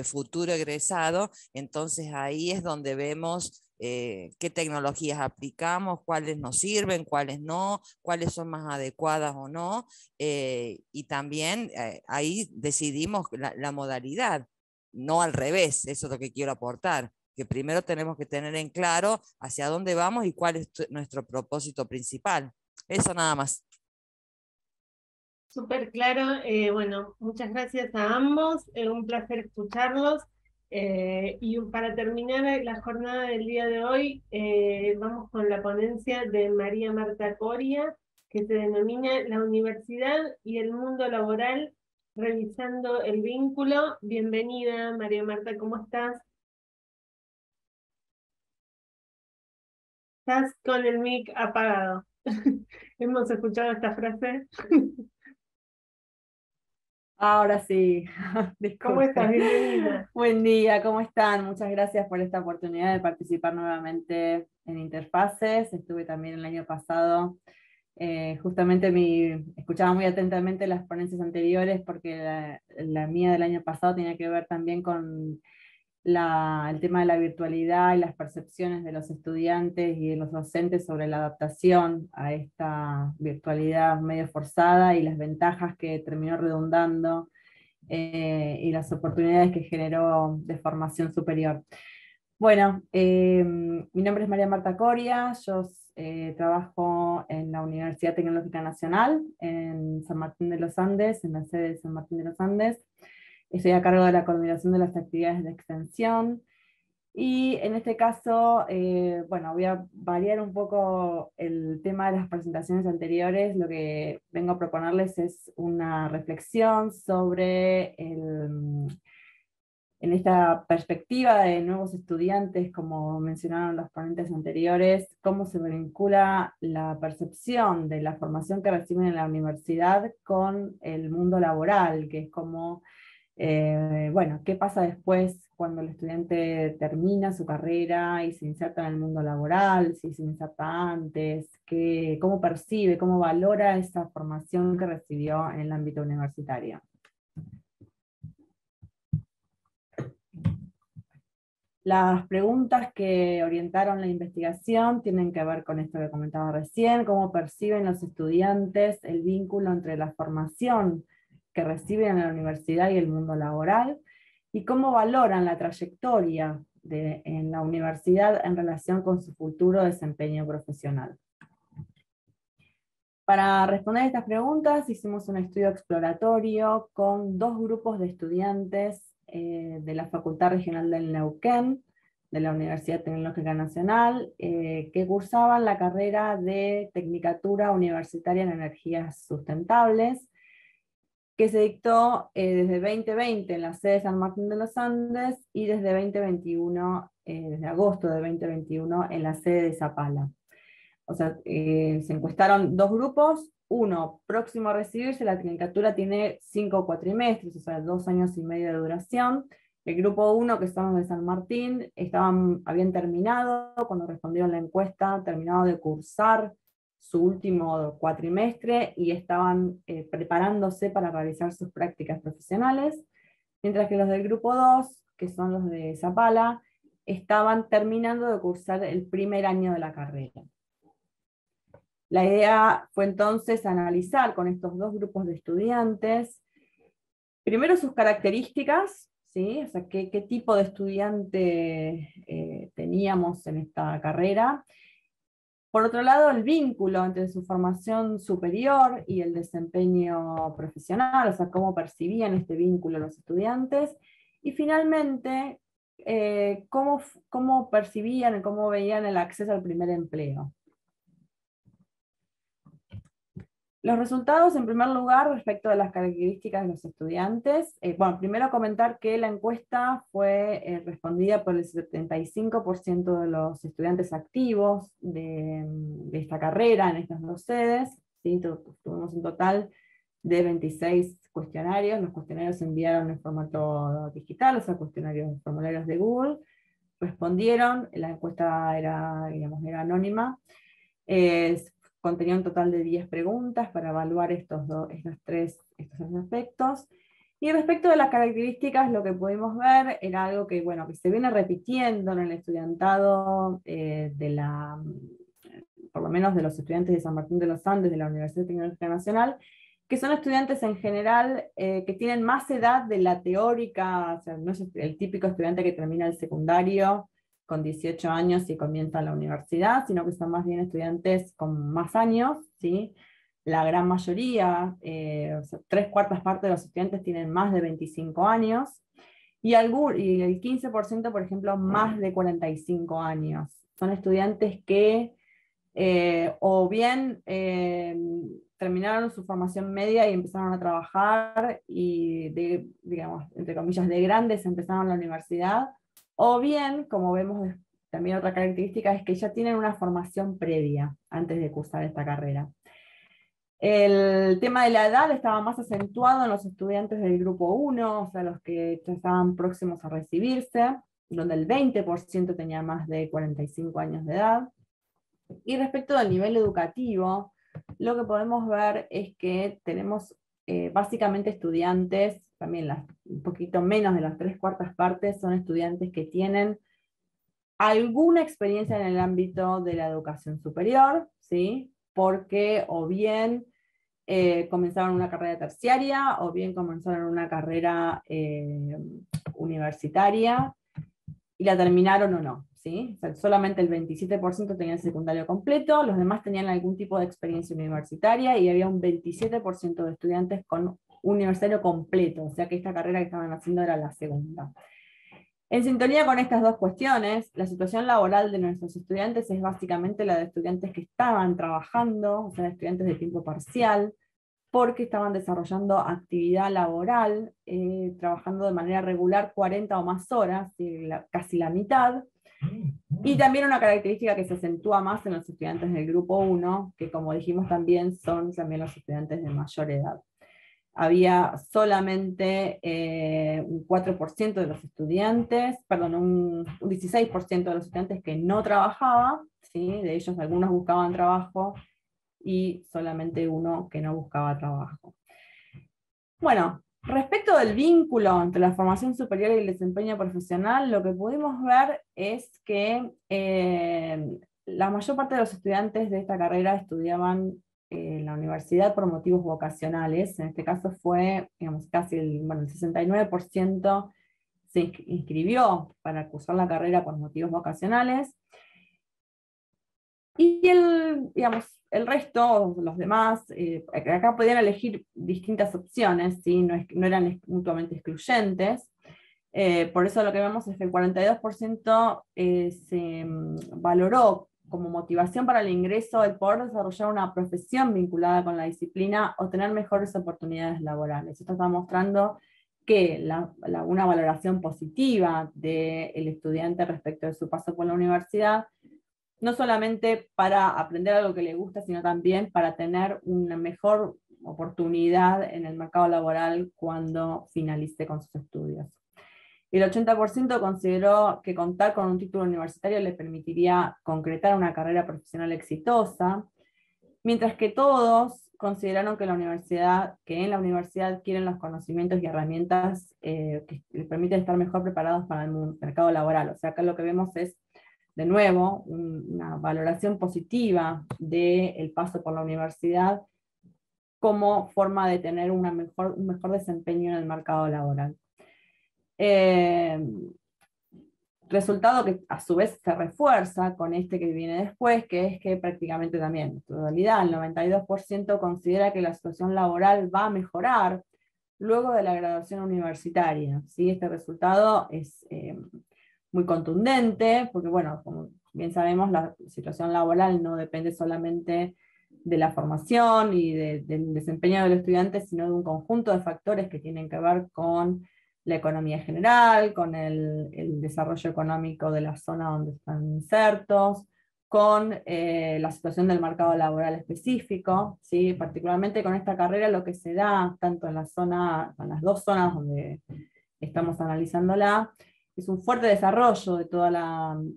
S7: futuro egresado. Entonces ahí es donde vemos qué tecnologías aplicamos, cuáles nos sirven, cuáles no, cuáles son más adecuadas o no, y también ahí decidimos la modalidad, no al revés. Eso es lo que quiero aportar, que primero tenemos que tener en claro hacia dónde vamos y cuál es nuestro propósito principal. Eso nada más.
S1: Súper claro. Bueno, muchas gracias a ambos. Un placer escucharlos. Y para terminar la jornada del día de hoy, vamos con la ponencia de María Marta Coria, que se denomina La Universidad y el Mundo Laboral, revisando el vínculo. Bienvenida, María Marta, ¿cómo estás? Estás con el mic apagado. ¿Hemos escuchado esta frase?
S8: Ahora sí,
S1: ¿Cómo estás?
S8: disculpe.
S1: Bienvenida.
S8: Buen día, ¿cómo están? Muchas gracias por esta oportunidad de participar nuevamente en Interfaces. Estuve también el año pasado, justamente escuchaba muy atentamente las ponencias anteriores porque la mía del año pasado tenía que ver también con el tema de la virtualidad y las percepciones de los estudiantes y de los docentes sobre la adaptación a esta virtualidad medio forzada y las ventajas que terminó redundando y las oportunidades que generó de formación superior. Bueno, mi nombre es María Marta Coria, yo trabajo en la Universidad Tecnológica Nacional en San Martín de los Andes, en la sede de San Martín de los Andes. Estoy a cargo de la coordinación de las actividades de extensión, y en este caso, bueno, voy a variar un poco el tema de las presentaciones anteriores. Lo que vengo a proponerles es una reflexión sobre, en esta perspectiva de nuevos estudiantes, como mencionaron los ponentes anteriores, cómo se vincula la percepción de la formación que reciben en la universidad con el mundo laboral, que es como bueno, ¿qué pasa después cuando el estudiante termina su carrera y se inserta en el mundo laboral? Si se inserta antes, ¿cómo percibe, cómo valora esa formación que recibió en el ámbito universitario? Las preguntas que orientaron la investigación tienen que ver con esto que comentaba recién: cómo perciben los estudiantes el vínculo entre la formación que reciben en la universidad y el mundo laboral, y cómo valoran la trayectoria en la universidad en relación con su futuro desempeño profesional. Para responder estas preguntas hicimos un estudio exploratorio con 2 grupos de estudiantes de la Facultad Regional del Neuquén, de la Universidad Tecnológica Nacional, que cursaban la carrera de Tecnicatura Universitaria en Energías Sustentables, que se dictó desde 2020 en la sede de San Martín de los Andes y desde 2021, desde agosto de 2021, en la sede de Zapala. O sea, se encuestaron 2 grupos. Uno próximo a recibirse, la tecnicatura tiene 5 cuatrimestres, o sea, 2 años y medio de duración. El grupo 1, que son los de San Martín, habían terminado, cuando respondieron la encuesta, terminado de cursar su último cuatrimestre y estaban preparándose para realizar sus prácticas profesionales, mientras que los del grupo 2, que son los de Zapala, estaban terminando de cursar el primer año de la carrera. La idea fue entonces analizar con estos 2 grupos de estudiantes, primero sus características, ¿sí? O sea, qué tipo de estudiante teníamos en esta carrera. Por otro lado, el vínculo entre su formación superior y el desempeño profesional, o sea, cómo percibían este vínculo los estudiantes. Y finalmente, cómo percibían y cómo veían el acceso al primer empleo. Los resultados, en primer lugar, respecto de las características de los estudiantes. Bueno, primero comentar que la encuesta fue respondida por el 75% de los estudiantes activos de esta carrera en estas dos sedes. ¿Sí? Tuvimos un total de 26 cuestionarios. Los cuestionarios se enviaron en formato digital, o sea, formularios de Google. Respondieron, la encuesta era, digamos, era anónima. Contenía un total de 10 preguntas para evaluar estos tres aspectos. Y respecto de las características, lo que pudimos ver era algo que, bueno, que se viene repitiendo en el estudiantado por lo menos de los estudiantes de San Martín de los Andes de la Universidad Tecnológica Nacional, que son estudiantes en general que tienen más edad de la teórica, o sea, no es el típico estudiante que termina el secundario con 18 años y comienza la universidad, sino que son más bien estudiantes con más años, ¿sí? La gran mayoría, o sea, 3/4 partes de los estudiantes tienen más de 25 años, y el 15%, por ejemplo, más de 45 años. Son estudiantes que o bien terminaron su formación media y empezaron a trabajar, y digamos, entre comillas, de grandes empezaron la universidad, o bien, como vemos también otra característica, es que ya tienen una formación previa antes de cursar esta carrera. El tema de la edad estaba más acentuado en los estudiantes del grupo 1, o sea, los que ya estaban próximos a recibirse, donde el 20% tenía más de 45 años de edad. Y respecto al nivel educativo, lo que podemos ver es que tenemos básicamente estudiantes, también un poquito menos de las 3/4 partes, son estudiantes que tienen alguna experiencia en el ámbito de la educación superior, ¿sí? Porque o bien comenzaron una carrera terciaria, o bien comenzaron una carrera universitaria, y la terminaron o no, ¿sí? O sea, solamente el 27% tenían el secundario completo, los demás tenían algún tipo de experiencia universitaria, y había un 27% de estudiantes con universitario completo, o sea que esta carrera que estaban haciendo era la segunda. En sintonía con estas dos cuestiones, la situación laboral de nuestros estudiantes es básicamente la de estudiantes que estaban trabajando, o sea, estudiantes de tiempo parcial, porque estaban desarrollando actividad laboral, trabajando de manera regular 40 o más horas, casi la mitad. Y también una característica que se acentúa más en los estudiantes del grupo 1, que como dijimos también son también los estudiantes de mayor edad. Había solamente un 4% de los estudiantes, perdón, un 16% de los estudiantes que no trabajaba, ¿sí? De ellos algunos buscaban trabajo, y solamente uno que no buscaba trabajo. Bueno, respecto del vínculo entre la formación superior y el desempeño profesional, lo que pudimos ver es que la mayor parte de los estudiantes de esta carrera estudiaban en la universidad por motivos vocacionales. En este caso fue, digamos, casi el 69% se inscribió para cursar la carrera por motivos vocacionales. Y el resto, los demás, acá podían elegir distintas opciones, ¿sí? No eran mutuamente excluyentes. Por eso lo que vemos es que el 42% se valoró como motivación para el ingreso el poder desarrollar una profesión vinculada con la disciplina o tener mejores oportunidades laborales. Esto está mostrando que una valoración positiva del estudiante respecto de su paso por la universidad, no solamente para aprender algo que le gusta, sino también para tener una mejor oportunidad en el mercado laboral cuando finalice con sus estudios. El 80% consideró que contar con un título universitario le permitiría concretar una carrera profesional exitosa, mientras que todos consideraron que en la universidad quieren los conocimientos y herramientas que les permiten estar mejor preparados para el mercado laboral. O sea, acá lo que vemos es, de nuevo, una valoración positiva del paso por la universidad como forma de tener un mejor desempeño en el mercado laboral. Resultado que a su vez se refuerza con este que viene después, que es que prácticamente también, en totalidad, el 92% considera que la situación laboral va a mejorar luego de la graduación universitaria, ¿sí? Este resultado es muy contundente, porque bueno, como bien sabemos, la situación laboral no depende solamente la formación y del desempeño de los estudiantes, sino de un conjunto de factores que tienen que ver con la economía general, con el desarrollo económico de la zona donde están insertos, con la situación del mercado laboral específico, ¿sí? Particularmente con esta carrera lo que se da, tanto en las dos zonas donde estamos analizándola, es un fuerte desarrollo de todo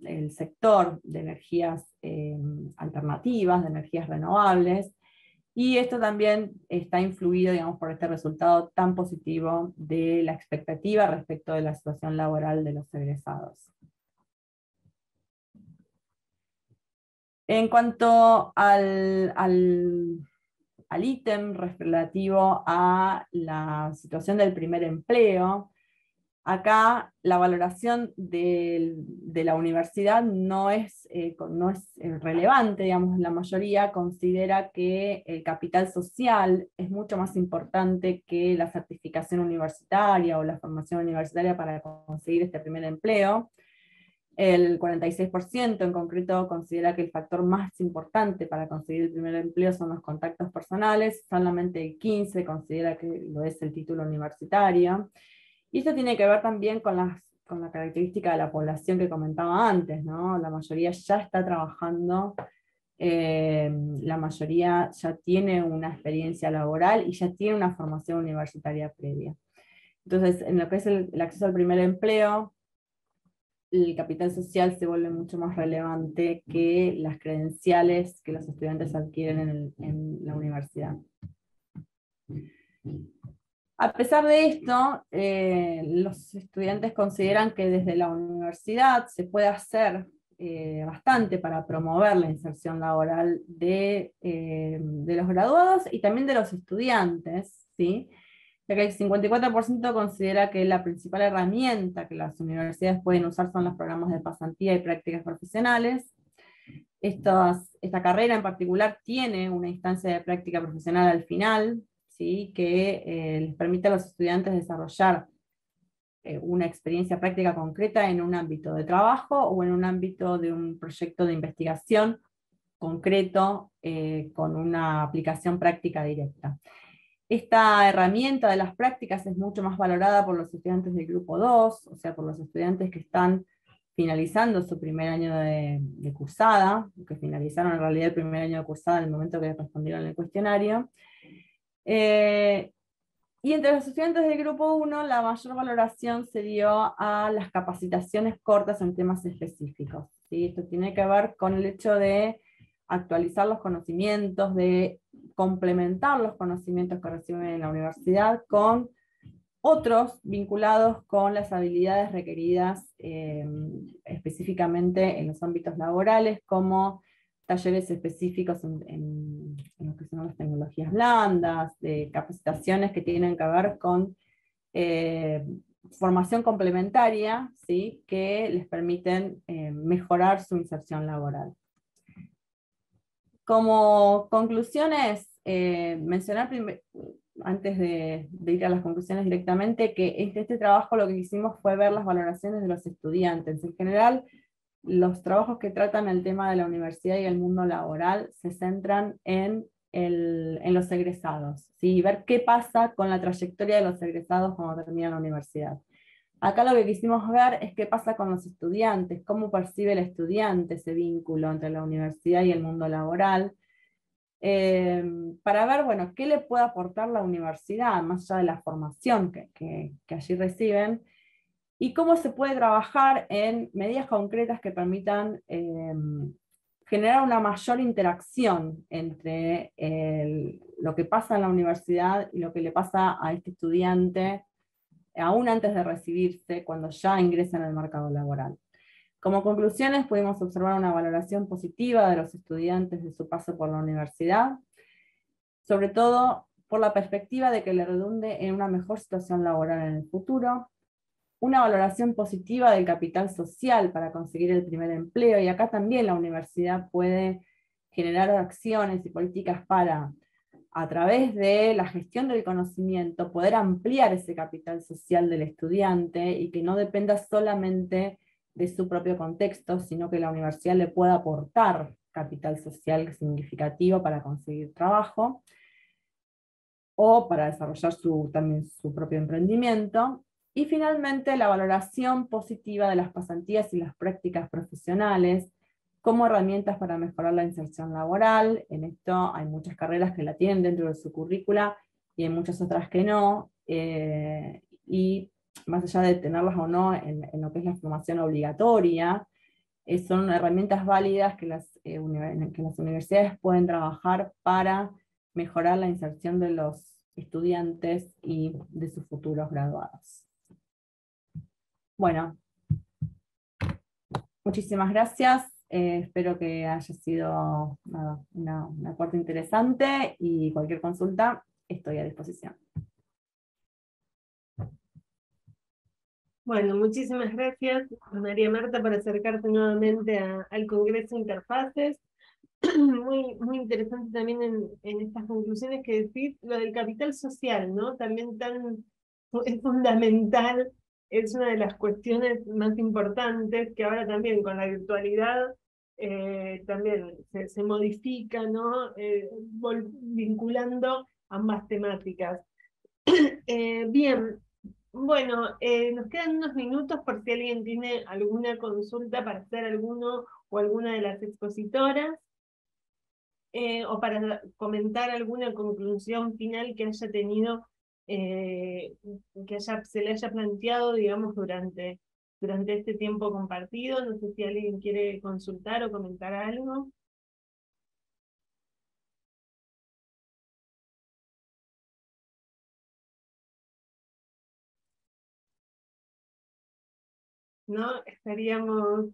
S8: el sector de energías alternativas, de energías renovables, y esto también está influido, digamos, por este resultado tan positivo de la expectativa respecto de la situación laboral de los egresados. En cuanto al ítem relativo a la situación del primer empleo, acá la valoración de la universidad no es relevante, digamos, la mayoría considera que el capital social es mucho más importante que la certificación universitaria o la formación universitaria para conseguir este primer empleo. El 46% en concreto considera que el factor más importante para conseguir el primer empleo son los contactos personales, solamente el 15% considera que lo es el título universitario. Y esto tiene que ver también con la característica de la población que comentaba antes, ¿no? La mayoría ya está trabajando, la mayoría ya tiene una experiencia laboral y ya tiene una formación universitaria previa. Entonces, en lo que es el acceso al primer empleo, el capital social se vuelve mucho más relevante que las credenciales que los estudiantes adquieren en la universidad. A pesar de esto, los estudiantes consideran que desde la universidad se puede hacer bastante para promover la inserción laboral de los graduados y también de los estudiantes, ¿sí? Ya que el 54% considera que la principal herramienta que las universidades pueden usar son los programas de pasantía y prácticas profesionales. Esta carrera en particular tiene una instancia de práctica profesional al final, ¿sí? Que les permite a los estudiantes desarrollar una experiencia práctica concreta en un ámbito de trabajo o en un ámbito de un proyecto de investigación concreto con una aplicación práctica directa. Esta herramienta de las prácticas es mucho más valorada por los estudiantes del grupo 2, o sea, por los estudiantes que están finalizando su primer año de cursada, que finalizaron en realidad el primer año de cursada en el momento que respondieron el cuestionario. Y entre los estudiantes del grupo 1, la mayor valoración se dio a las capacitaciones cortas en temas específicos, ¿sí? Esto tiene que ver con el hecho de actualizar los conocimientos, de complementar los conocimientos que reciben en la universidad con otros vinculados con las habilidades requeridas específicamente en los ámbitos laborales, como talleres específicos en lo que son las tecnologías blandas, de capacitaciones que tienen que ver con formación complementaria, ¿sí? Que les permiten mejorar su inserción laboral. Como conclusiones, mencionar antes de ir a las conclusiones directamente, que este trabajo lo que hicimos fue ver las valoraciones de los estudiantes. En general, los trabajos que tratan el tema de la universidad y el mundo laboral se centran en los egresados, ¿sí? Ver qué pasa con la trayectoria de los egresados cuando terminan la universidad. Acá lo que quisimos ver es qué pasa con los estudiantes, cómo percibe el estudiante ese vínculo entre la universidad y el mundo laboral, para ver, bueno, qué le puede aportar la universidad, más allá de la formación que allí reciben, y cómo se puede trabajar en medidas concretas que permitan generar una mayor interacción entre lo que pasa en la universidad y lo que le pasa a este estudiante aún antes de recibirse, cuando ya ingresa en el mercado laboral. Como conclusiones, pudimos observar una valoración positiva de los estudiantes de su paso por la universidad, sobre todo por la perspectiva de que le redunde en una mejor situación laboral en el futuro, una valoración positiva del capital social para conseguir el primer empleo, y acá también la universidad puede generar acciones y políticas para, a través de la gestión del conocimiento, poder ampliar ese capital social del estudiante y que no dependa solamente de su propio contexto, sino que la universidad le pueda aportar capital social significativo para conseguir trabajo, o para desarrollar también su propio emprendimiento. Y finalmente, la valoración positiva de las pasantías y las prácticas profesionales como herramientas para mejorar la inserción laboral. En esto hay muchas carreras que la tienen dentro de su currícula y hay muchas otras que no. Y más allá de tenerlas o no en lo que es la formación obligatoria, son herramientas válidas que las universidades pueden trabajar para mejorar la inserción de los estudiantes y de sus futuros graduados. Bueno, muchísimas gracias. Espero que haya sido un aporte interesante, y cualquier consulta estoy a disposición.
S1: Bueno, muchísimas gracias, María Marta, por acercarte nuevamente al Congreso Interfaces. Muy interesante también en estas conclusiones que decís, lo del capital social, ¿no? También es fundamental, es una de las cuestiones más importantes, que ahora también con la virtualidad también se modifica, ¿no? Vinculando ambas temáticas. Bien, bueno, nos quedan unos minutos por si alguien tiene alguna consulta para hacer alguno o alguna de las expositoras. O para comentar alguna conclusión final que haya tenido, se le haya planteado, digamos, durante este tiempo compartido. No sé si alguien quiere consultar o comentar algo. ¿No? Estaríamos...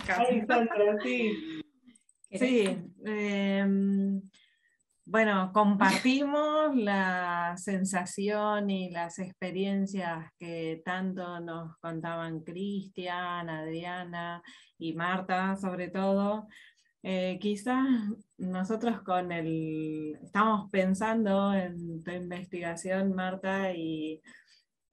S1: Ahí, Sandra, sí.
S5: Sí, bueno, compartimos la sensación y las experiencias que tanto nos contaban Cristian, Adriana y Marta, sobre todo. Quizás nosotros estamos pensando en tu investigación, Marta, y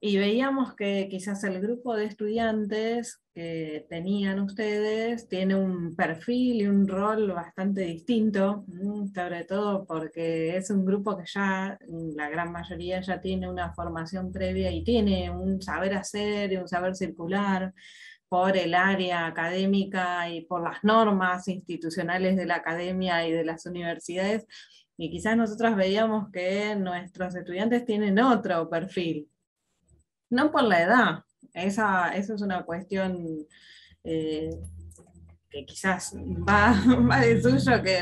S5: veíamos que quizás el grupo de estudiantes que tenían ustedes tiene un perfil y un rol bastante distinto, sobre todo porque es un grupo que ya, la gran mayoría ya tiene una formación previa y tiene un saber hacer y un saber circular por el área académica y por las normas institucionales de la academia y de las universidades, y quizás nosotros veíamos que nuestros estudiantes tienen otro perfil. No por la edad, eso es una cuestión que quizás va de suyo, que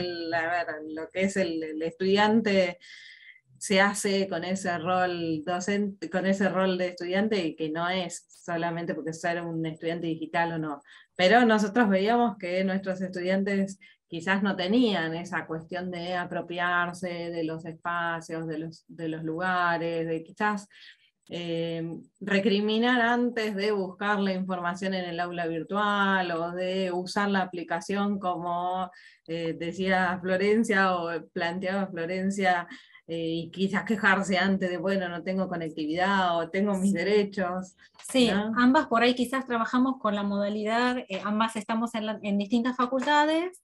S5: lo que es el estudiante se hace con ese rol docente, con ese rol de estudiante, y que no es solamente porque ser un estudiante digital o no. Pero nosotros veíamos que nuestros estudiantes quizás no tenían esa cuestión de apropiarse de los espacios, de los lugares, de quizás recriminar antes de buscar la información en el aula virtual, o de usar la aplicación como decía Florencia o planteaba Florencia, y quizás quejarse antes de, bueno, no tengo conectividad o tengo mis derechos.
S4: Sí,
S5: ¿no?
S4: Ambas por ahí quizás trabajamos con la modalidad, ambas estamos en distintas facultades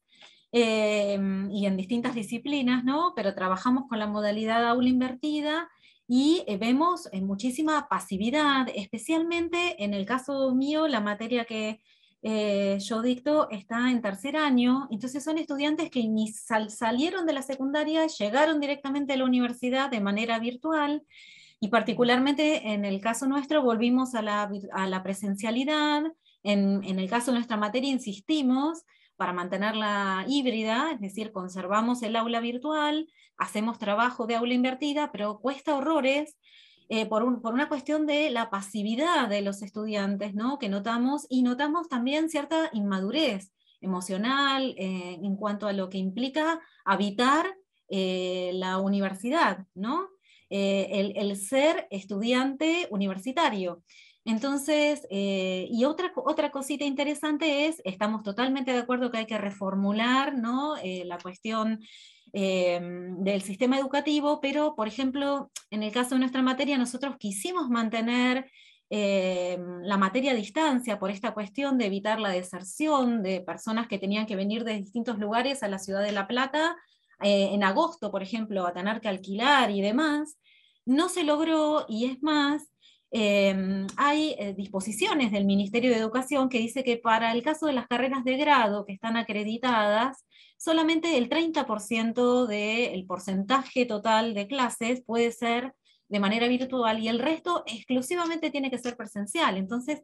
S4: y en distintas disciplinas, ¿no? Pero trabajamos con la modalidad aula invertida, y vemos muchísima pasividad, especialmente en el caso mío, la materia que yo dicto está en tercer año. Entonces son estudiantes que ni salieron de la secundaria, llegaron directamente a la universidad de manera virtual, y particularmente en el caso nuestro volvimos a la presencialidad. En el caso de nuestra materia insistimos para mantenerla híbrida, es decir, conservamos el aula virtual, hacemos trabajo de aula invertida, pero cuesta horrores por una cuestión de la pasividad de los estudiantes, ¿no? Que notamos, y notamos también cierta inmadurez emocional en cuanto a lo que implica habitar la universidad, ¿no? El ser estudiante universitario. Entonces, y otra cosita interesante es, estamos totalmente de acuerdo que hay que reformular, ¿no? La cuestión del sistema educativo, pero, por ejemplo, en el caso de nuestra materia, nosotros quisimos mantener la materia a distancia por esta cuestión de evitar la deserción de personas que tenían que venir de distintos lugares a la ciudad de La Plata, en agosto, por ejemplo, a tener que alquilar y demás, no se logró, y es más, hay disposiciones del Ministerio de Educación que dice que para el caso de las carreras de grado que están acreditadas, solamente el 30% del porcentaje total de clases puede ser de manera virtual y el resto exclusivamente tiene que ser presencial. Entonces,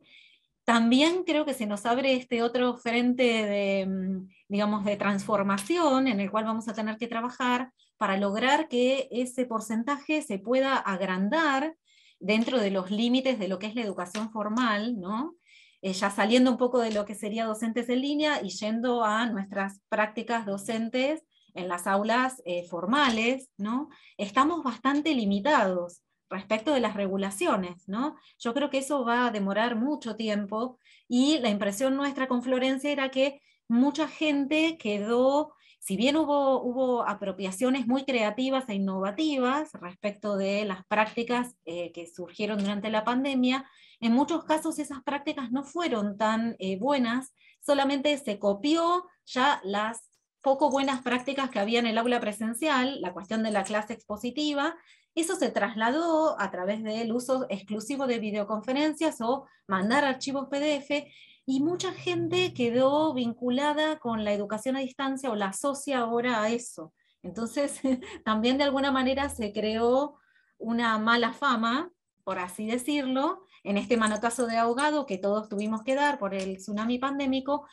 S4: también creo que se nos abre este otro frente de, digamos, de transformación en el cual vamos a tener que trabajar para lograr que ese porcentaje se pueda agrandar dentro de los límites de lo que es la educación formal, ¿no? Ya saliendo un poco de lo que sería docentes en línea y yendo a nuestras prácticas docentes en las aulas formales, ¿no? Estamos bastante limitados respecto de las regulaciones, ¿no? Yo creo que eso va a demorar mucho tiempo, y la impresión nuestra con Florencia era que mucha gente quedó, si bien hubo apropiaciones muy creativas e innovativas respecto de las prácticas que surgieron durante la pandemia, en muchos casos esas prácticas no fueron tan buenas, solamente se copió ya las poco buenas prácticas que había en el aula presencial, la cuestión de la clase expositiva. Eso se trasladó a través del uso exclusivo de videoconferencias o mandar archivos PDF, y mucha gente quedó vinculada con la educación a distancia o la asocia ahora a eso. Entonces, también de alguna manera se creó una mala fama, por así decirlo, en este manotazo de ahogado que todos tuvimos que dar por el tsunami pandémico,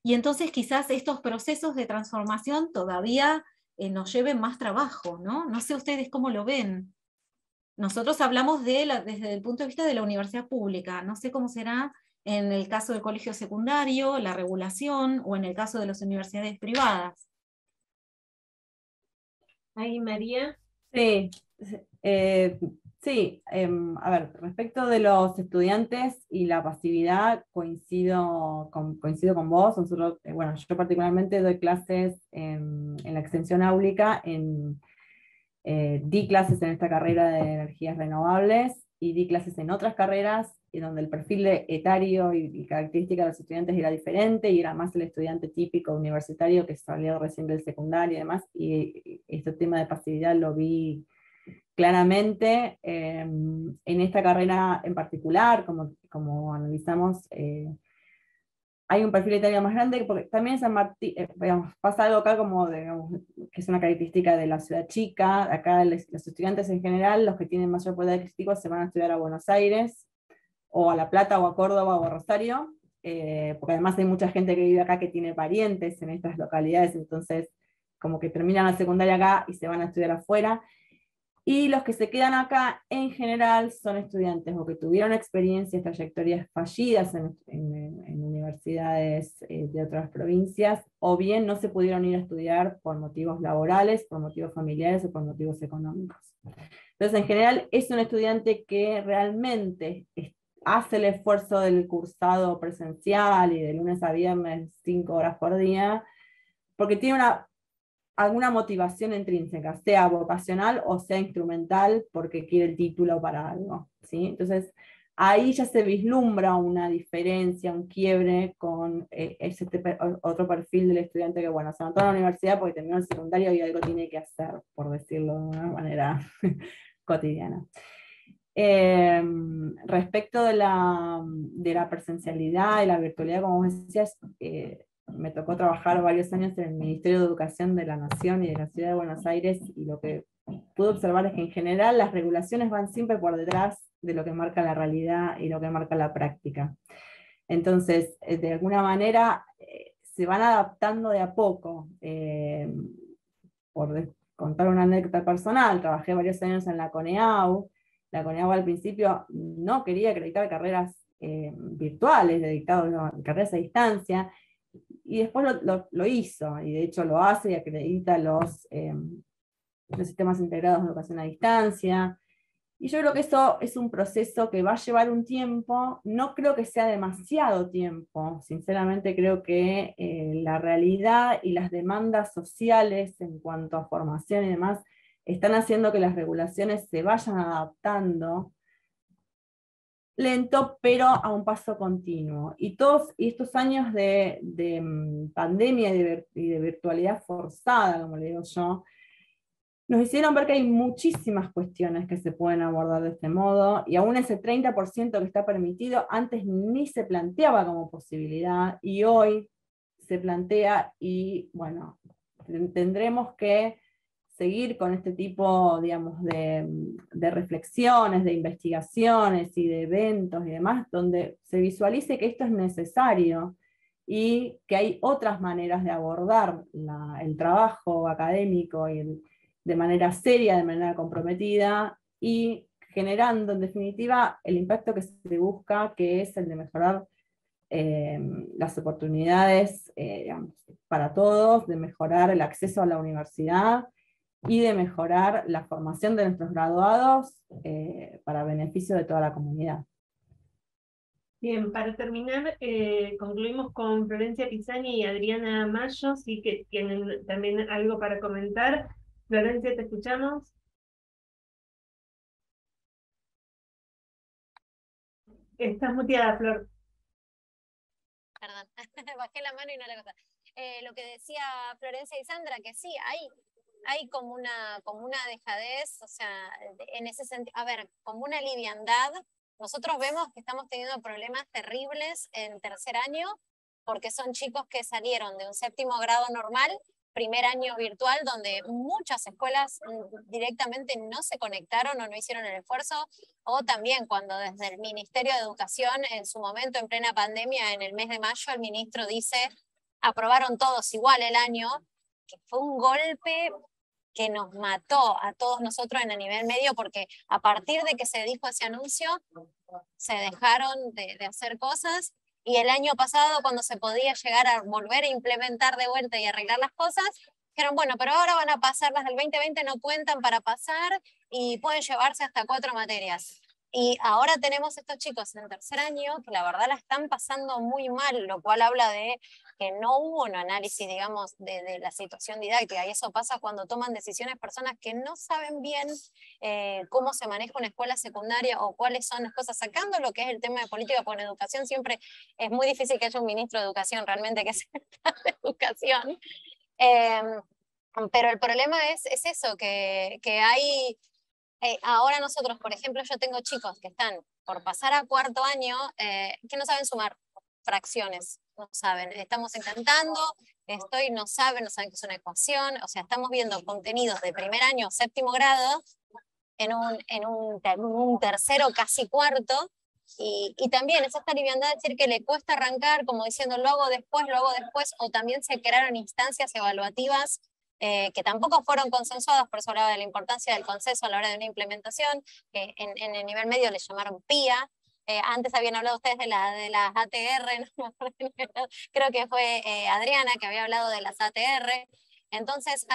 S4: y entonces quizás estos procesos de transformación todavía nos lleven más trabajo, ¿no? No sé ustedes cómo lo ven. Nosotros hablamos desde el punto de vista de la universidad pública, no sé cómo será en el caso del colegio secundario, la regulación, o en el caso de las universidades privadas.
S1: Ahí, María.
S8: Sí, sí, a ver, respecto de los estudiantes y la pasividad, coincido con vos. Nosotros, bueno, yo particularmente doy clases en la extensión áulica, di clases en esta carrera de energías renovables y di clases en otras carreras donde el perfil etario y característica de los estudiantes era diferente, y era más el estudiante típico universitario que salió recién del secundario y demás, y este tema de pasividad lo vi claramente en esta carrera en particular, como analizamos. Hay un perfil etario más grande, porque también San Martín, pasa algo acá como, digamos, que es una característica de la ciudad chica. Acá los estudiantes en general, los que tienen mayor poder adquisitivo, se van a estudiar a Buenos Aires, o a La Plata, o a Córdoba, o a Rosario, porque además hay mucha gente que vive acá que tiene parientes en estas localidades, entonces como que terminan la secundaria acá y se van a estudiar afuera. Y los que se quedan acá en general son estudiantes o que tuvieron experiencias, trayectorias fallidas en universidades de otras provincias, o bien no se pudieron ir a estudiar por motivos laborales, por motivos familiares o por motivos económicos. Entonces, en general, es un estudiante que realmente hace el esfuerzo del cursado presencial y de lunes a viernes 5 horas por día, porque tiene alguna motivación intrínseca, sea vocacional o sea instrumental, porque quiere el título para algo, ¿sí? Entonces, ahí ya se vislumbra una diferencia, un quiebre con otro perfil del estudiante que, bueno, se anotó en la universidad porque terminó el secundario y algo tiene que hacer, por decirlo de una manera cotidiana. Respecto de la presencialidad y la virtualidad, como vos decías, me tocó trabajar varios años en el Ministerio de Educación de la Nación y de la Ciudad de Buenos Aires, y lo que pude observar es que en general las regulaciones van siempre por detrás de lo que marca la realidad y lo que marca la práctica. Entonces, de alguna manera, se van adaptando de a poco. Por contar una anécdota personal, trabajé varios años en la CONEAU. La CONEAU al principio no quería acreditar carreras virtuales, carreras a distancia, y después lo hizo, y de hecho lo hace y acredita los sistemas integrados de educación a distancia. Y yo creo que eso es un proceso que va a llevar un tiempo. No creo que sea demasiado tiempo. Sinceramente creo que la realidad y las demandas sociales en cuanto a formación y demás están haciendo que las regulaciones se vayan adaptando lento, pero a un paso continuo. Y todos estos años de pandemia y de virtualidad forzada, como le digo yo, nos hicieron ver que hay muchísimas cuestiones que se pueden abordar de este modo, y aún ese 30% que está permitido antes ni se planteaba como posibilidad, y hoy se plantea, y bueno, tendremos que seguir con este tipo, digamos, de reflexiones, de investigaciones y de eventos y demás, donde se visualice que esto es necesario y que hay otras maneras de abordar el trabajo académico de manera seria, de manera comprometida, y generando en definitiva el impacto que se busca, que es el de mejorar las oportunidades digamos, para todos, de mejorar el acceso a la universidad y de mejorar la formación de nuestros graduados para beneficio de toda la comunidad.
S1: Bien, para terminar, concluimos con Florencia Pisani y Adriana Mayo, sí que tienen también algo para comentar. Florencia, te escuchamos. Estás muteada, Flor.
S2: Perdón, bajé la mano y no la cosa. Lo que decía Florencia y Sandra, que sí, hay como una dejadez, o sea, en ese sentido, a ver, como una liviandad. Nosotros vemos que estamos teniendo problemas terribles en tercer año, porque son chicos que salieron de un 7º grado normal, primer año virtual, donde muchas escuelas directamente no se conectaron o no hicieron el esfuerzo, o también cuando desde el Ministerio de Educación, en su momento, en plena pandemia, en el mes de mayo, el ministro dice, aprobaron todos igual el año, que fue un golpe que nos mató a todos nosotros en el nivel medio, porque a partir de que se dijo ese anuncio, se dejaron de hacer cosas, y el año pasado, cuando se podía llegar a volver a implementar de vuelta y arreglar las cosas, dijeron, bueno, pero ahora van a pasar las del 2020, no cuentan para pasar, y pueden llevarse hasta 4 materias. Y ahora tenemos estos chicos en tercer año que la verdad la están pasando muy mal, lo cual habla de que no hubo un análisis, digamos, de la situación didáctica, y eso pasa cuando toman decisiones personas que no saben bien cómo se maneja una escuela secundaria o cuáles son las cosas, sacando lo que es el tema de política con educación. Siempre es muy difícil que haya un ministro de educación realmente que sepa de educación. Pero el problema es eso, que hay... ahora nosotros, por ejemplo, yo tengo chicos que están por pasar a 4º año que no saben sumar fracciones, no saben, estamos intentando, no saben que es una ecuación, o sea, estamos viendo contenidos de primer año, 7º grado, en un tercero, casi 4º, y también es esta liviandad de decir que le cuesta arrancar, como diciendo, lo hago después, o también se crearon instancias evaluativas que tampoco fueron consensuadas, por eso hablaba de la importancia del consenso a la hora de una implementación, que en el nivel medio le llamaron PIA. Antes habían hablado ustedes de las ATR, ¿no? Creo que fue Adriana que había hablado de las ATR. Entonces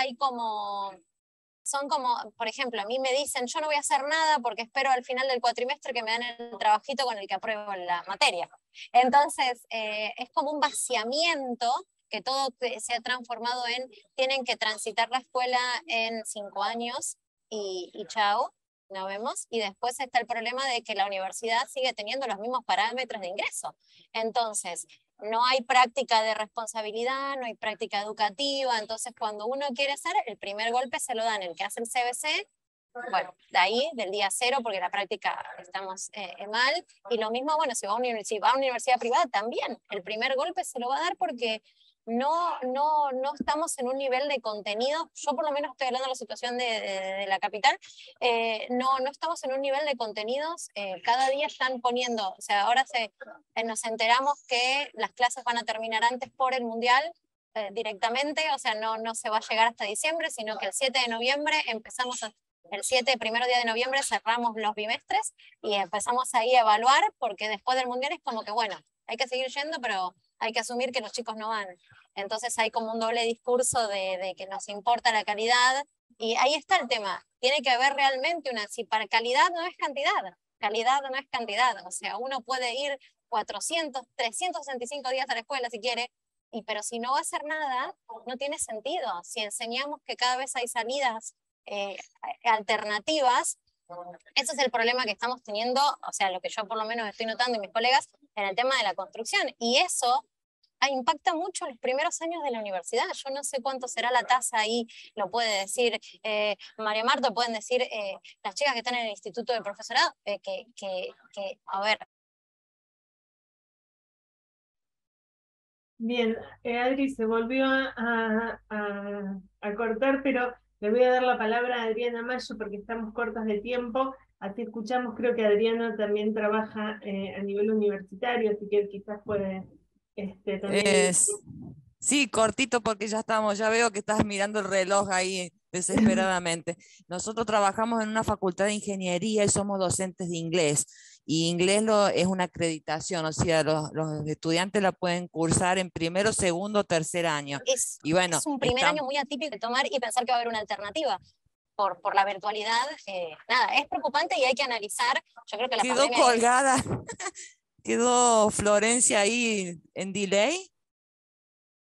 S2: son como, por ejemplo, a mí me dicen, yo no voy a hacer nada porque espero al final del cuatrimestre que me dan el trabajito con el que apruebo la materia. Entonces, es como un vaciamiento que todo se ha transformado en, tienen que transitar la escuela en 5 años y chao, nos vemos. Y después está el problema de que la universidad sigue teniendo los mismos parámetros de ingreso. Entonces, no hay práctica de responsabilidad, no hay práctica educativa. Entonces, cuando uno quiere hacer, el primer golpe se lo dan el que hace el CBC, bueno, de ahí, del día 0, porque la práctica estamos mal. Y lo mismo, bueno, si va a una universidad privada, también el primer golpe se lo va a dar porque no estamos en un nivel de contenido. Yo por lo menos estoy hablando de la situación de la capital, no estamos en un nivel de contenidos. Cada día están poniendo, o sea, ahora nos enteramos que las clases van a terminar antes por el Mundial, directamente, o sea, no se va a llegar hasta diciembre, sino que el 7 de noviembre empezamos el 7, primero día de noviembre, cerramos los bimestres y empezamos ahí a evaluar, porque después del Mundial es como que, bueno, hay que seguir yendo, pero hay que asumir que los chicos no van. Entonces hay como un doble discurso de que nos importa la calidad, y ahí está el tema. Tiene que haber realmente si para calidad no es calidad no es cantidad, o sea, uno puede ir 400, 365 días a la escuela si quiere, pero si no va a hacer nada, no tiene sentido. Si enseñamos que cada vez hay salidas alternativas, Ese es el problema que estamos teniendo, o sea, lo que yo por lo menos estoy notando y mis colegas en el tema de la construcción. Y eso impacta mucho los primeros años de la universidad. Yo no sé cuánto será la tasa ahí, lo puede decir María Marta, pueden decir las chicas que están en el Instituto de Profesorado, a ver.
S1: Bien, Adri se volvió a cortar, pero le voy a dar la palabra a Adriana Mayo porque estamos cortas de tiempo. Así escuchamos, creo que Adriana también trabaja a nivel universitario, así que quizás puede también...
S7: Sí, cortito porque ya veo que estás mirando el reloj ahí desesperadamente. Nosotros trabajamos en una facultad de ingeniería y somos docentes de inglés. Y inglés es una acreditación, o sea, los estudiantes la pueden cursar en primero, segundo, tercer año. Y bueno,
S2: es un primer año muy atípico de tomar y pensar que va a haber una alternativa. Por la virtualidad, nada, es preocupante y hay que analizar. Yo creo que la
S7: quedó
S2: pandemia
S7: colgada, quedó Florencia ahí en delay.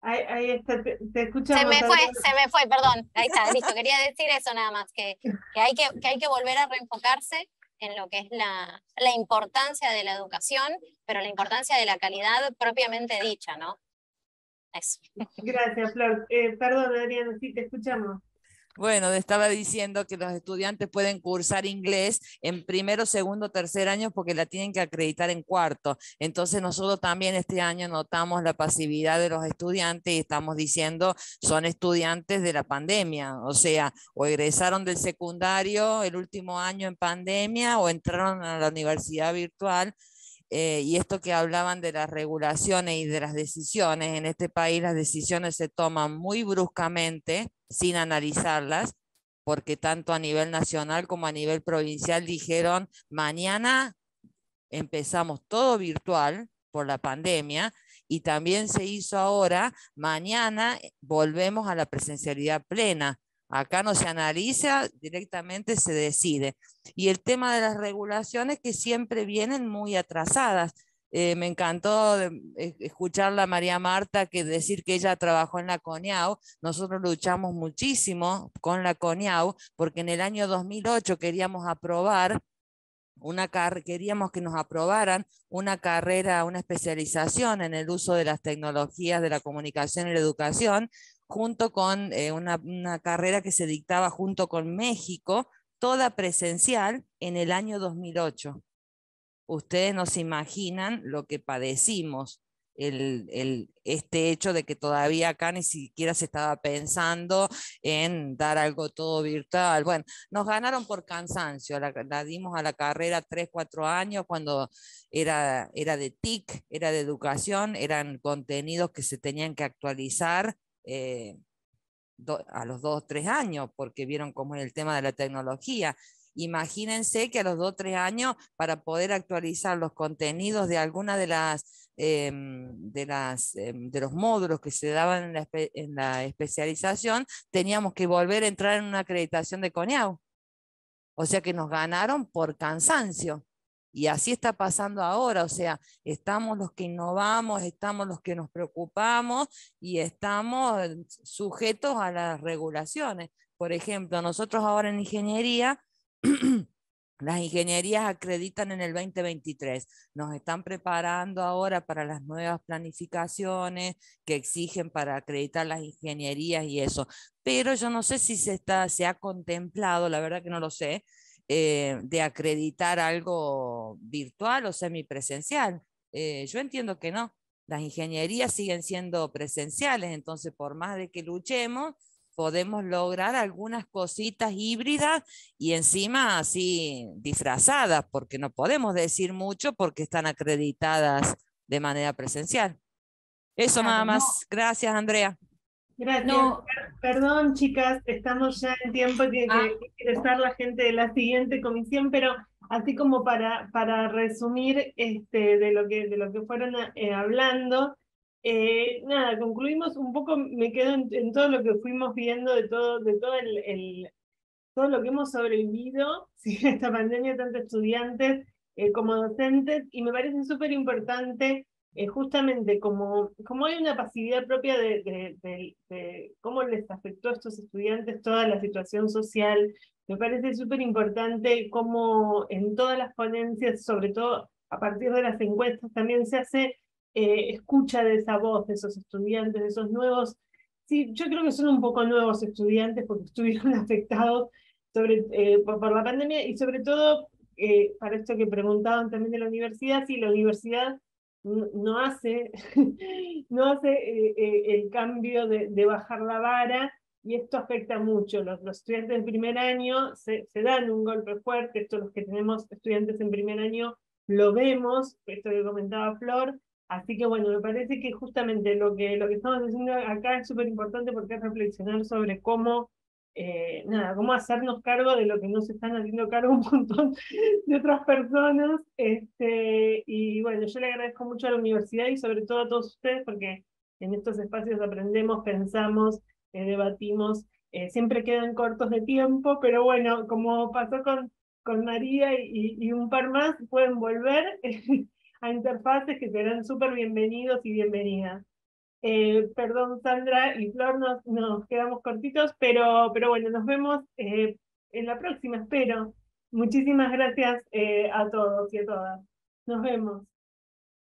S1: Ahí está, te escuchamos.
S2: Se me fue, perdón. Ahí está, listo. Quería decir eso nada más, que hay que volver a reenfocarse en lo que es la importancia de la educación, pero la importancia de la calidad propiamente dicha, ¿no? Eso.
S1: Gracias, Flor. Perdón, Adriana, sí, te escuchamos.
S7: Bueno, estaba diciendo que los estudiantes pueden cursar inglés en primero, segundo, tercer año porque la tienen que acreditar en cuarto. Entonces nosotros también este año notamos la pasividad de los estudiantes y estamos diciendo son estudiantes de la pandemia, o sea, o egresaron del secundario el último año en pandemia o entraron a la universidad virtual. Y esto que hablaban de las regulaciones y de las decisiones, en este país las decisiones se toman muy bruscamente, sin analizarlas, porque tanto a nivel nacional como a nivel provincial dijeron, mañana empezamos todo virtual por la pandemia, y también se hizo ahora, mañana volvemos a la presencialidad plena. Acá no se analiza, directamente se decide. Y el tema de las regulaciones que siempre vienen muy atrasadas. Me encantó escucharla a María Marta que decir que ella trabajó en la CONIAU. Nosotros luchamos muchísimo con la CONIAU porque en el año 2008 queríamos queríamos que nos aprobaran una carrera, una especialización en el uso de las tecnologías de la comunicación y la educación, junto con una carrera que se dictaba junto con México, toda presencial en el año 2008. Ustedes no se imaginan lo que padecimos, este hecho de que todavía acá ni siquiera se estaba pensando en dar algo todo virtual. Bueno, nos ganaron por cansancio, la dimos a la carrera 3, 4 años cuando era de TIC, era de educación, eran contenidos que se tenían que actualizar a los 2, 3 años, porque vieron cómo es el tema de la tecnología. Imagínense que a los 2 o 3 años, para poder actualizar los contenidos de alguna de los módulos que se daban en la especialización, teníamos que volver a entrar en una acreditación de CONIAU. O sea que nos ganaron por cansancio. Y así está pasando ahora, o sea, estamos los que innovamos, estamos los que nos preocupamos y estamos sujetos a las regulaciones. Por ejemplo, nosotros ahora en ingeniería, las ingenierías acreditan en el 2023. Nos están preparando ahora para las nuevas planificaciones que exigen para acreditar las ingenierías y eso. Pero yo no sé si se ha contemplado, la verdad que no lo sé, de acreditar algo virtual o semipresencial. Yo entiendo que no. Las ingenierías siguen siendo presenciales, entonces por más de que luchemos, podemos lograr algunas cositas híbridas y encima así disfrazadas, porque no podemos decir mucho porque están acreditadas de manera presencial. Eso nada más. Gracias, Andrea.
S1: Gracias. Perdón, chicas, estamos ya en tiempo que ingresar la gente de la siguiente comisión, pero así como para resumir de lo que fueron hablando, nada, concluimos un poco, me quedo en todo lo que fuimos viendo, de todo todo lo que hemos sobrevivido, ¿sí? Esta pandemia, tanto estudiantes como docentes, y me parece súper importante justamente como hay una pasividad propia de cómo les afectó a estos estudiantes toda la situación social, Me parece súper importante cómo en todas las ponencias, sobre todo a partir de las encuestas, también se hace escucha de esa voz, de esos estudiantes, de esos nuevos. Sí, yo creo que son un poco nuevos estudiantes porque estuvieron afectados por la pandemia y sobre todo, para esto que preguntaban también de la universidad, si la universidad no hace, no hace el cambio de bajar la vara, y esto afecta mucho. Los estudiantes de primer año se dan un golpe fuerte, esto los que tenemos estudiantes en primer año lo vemos, esto que comentaba Flor, así que bueno, me parece que justamente lo que estamos haciendo acá es súper importante porque es reflexionar sobre cómo, cómo hacernos cargo de lo que no se están haciendo cargo un montón de otras personas, y bueno, yo le agradezco mucho a la universidad y sobre todo a todos ustedes porque en estos espacios aprendemos, pensamos, debatimos, siempre quedan cortos de tiempo, pero bueno, como pasó con María y un par más, pueden volver a Interfaces que serán súper bienvenidos y bienvenidas. Perdón, Sandra y Flor, nos quedamos cortitos, pero bueno, nos vemos en la próxima, espero. Muchísimas gracias a todos y a todas. Nos vemos.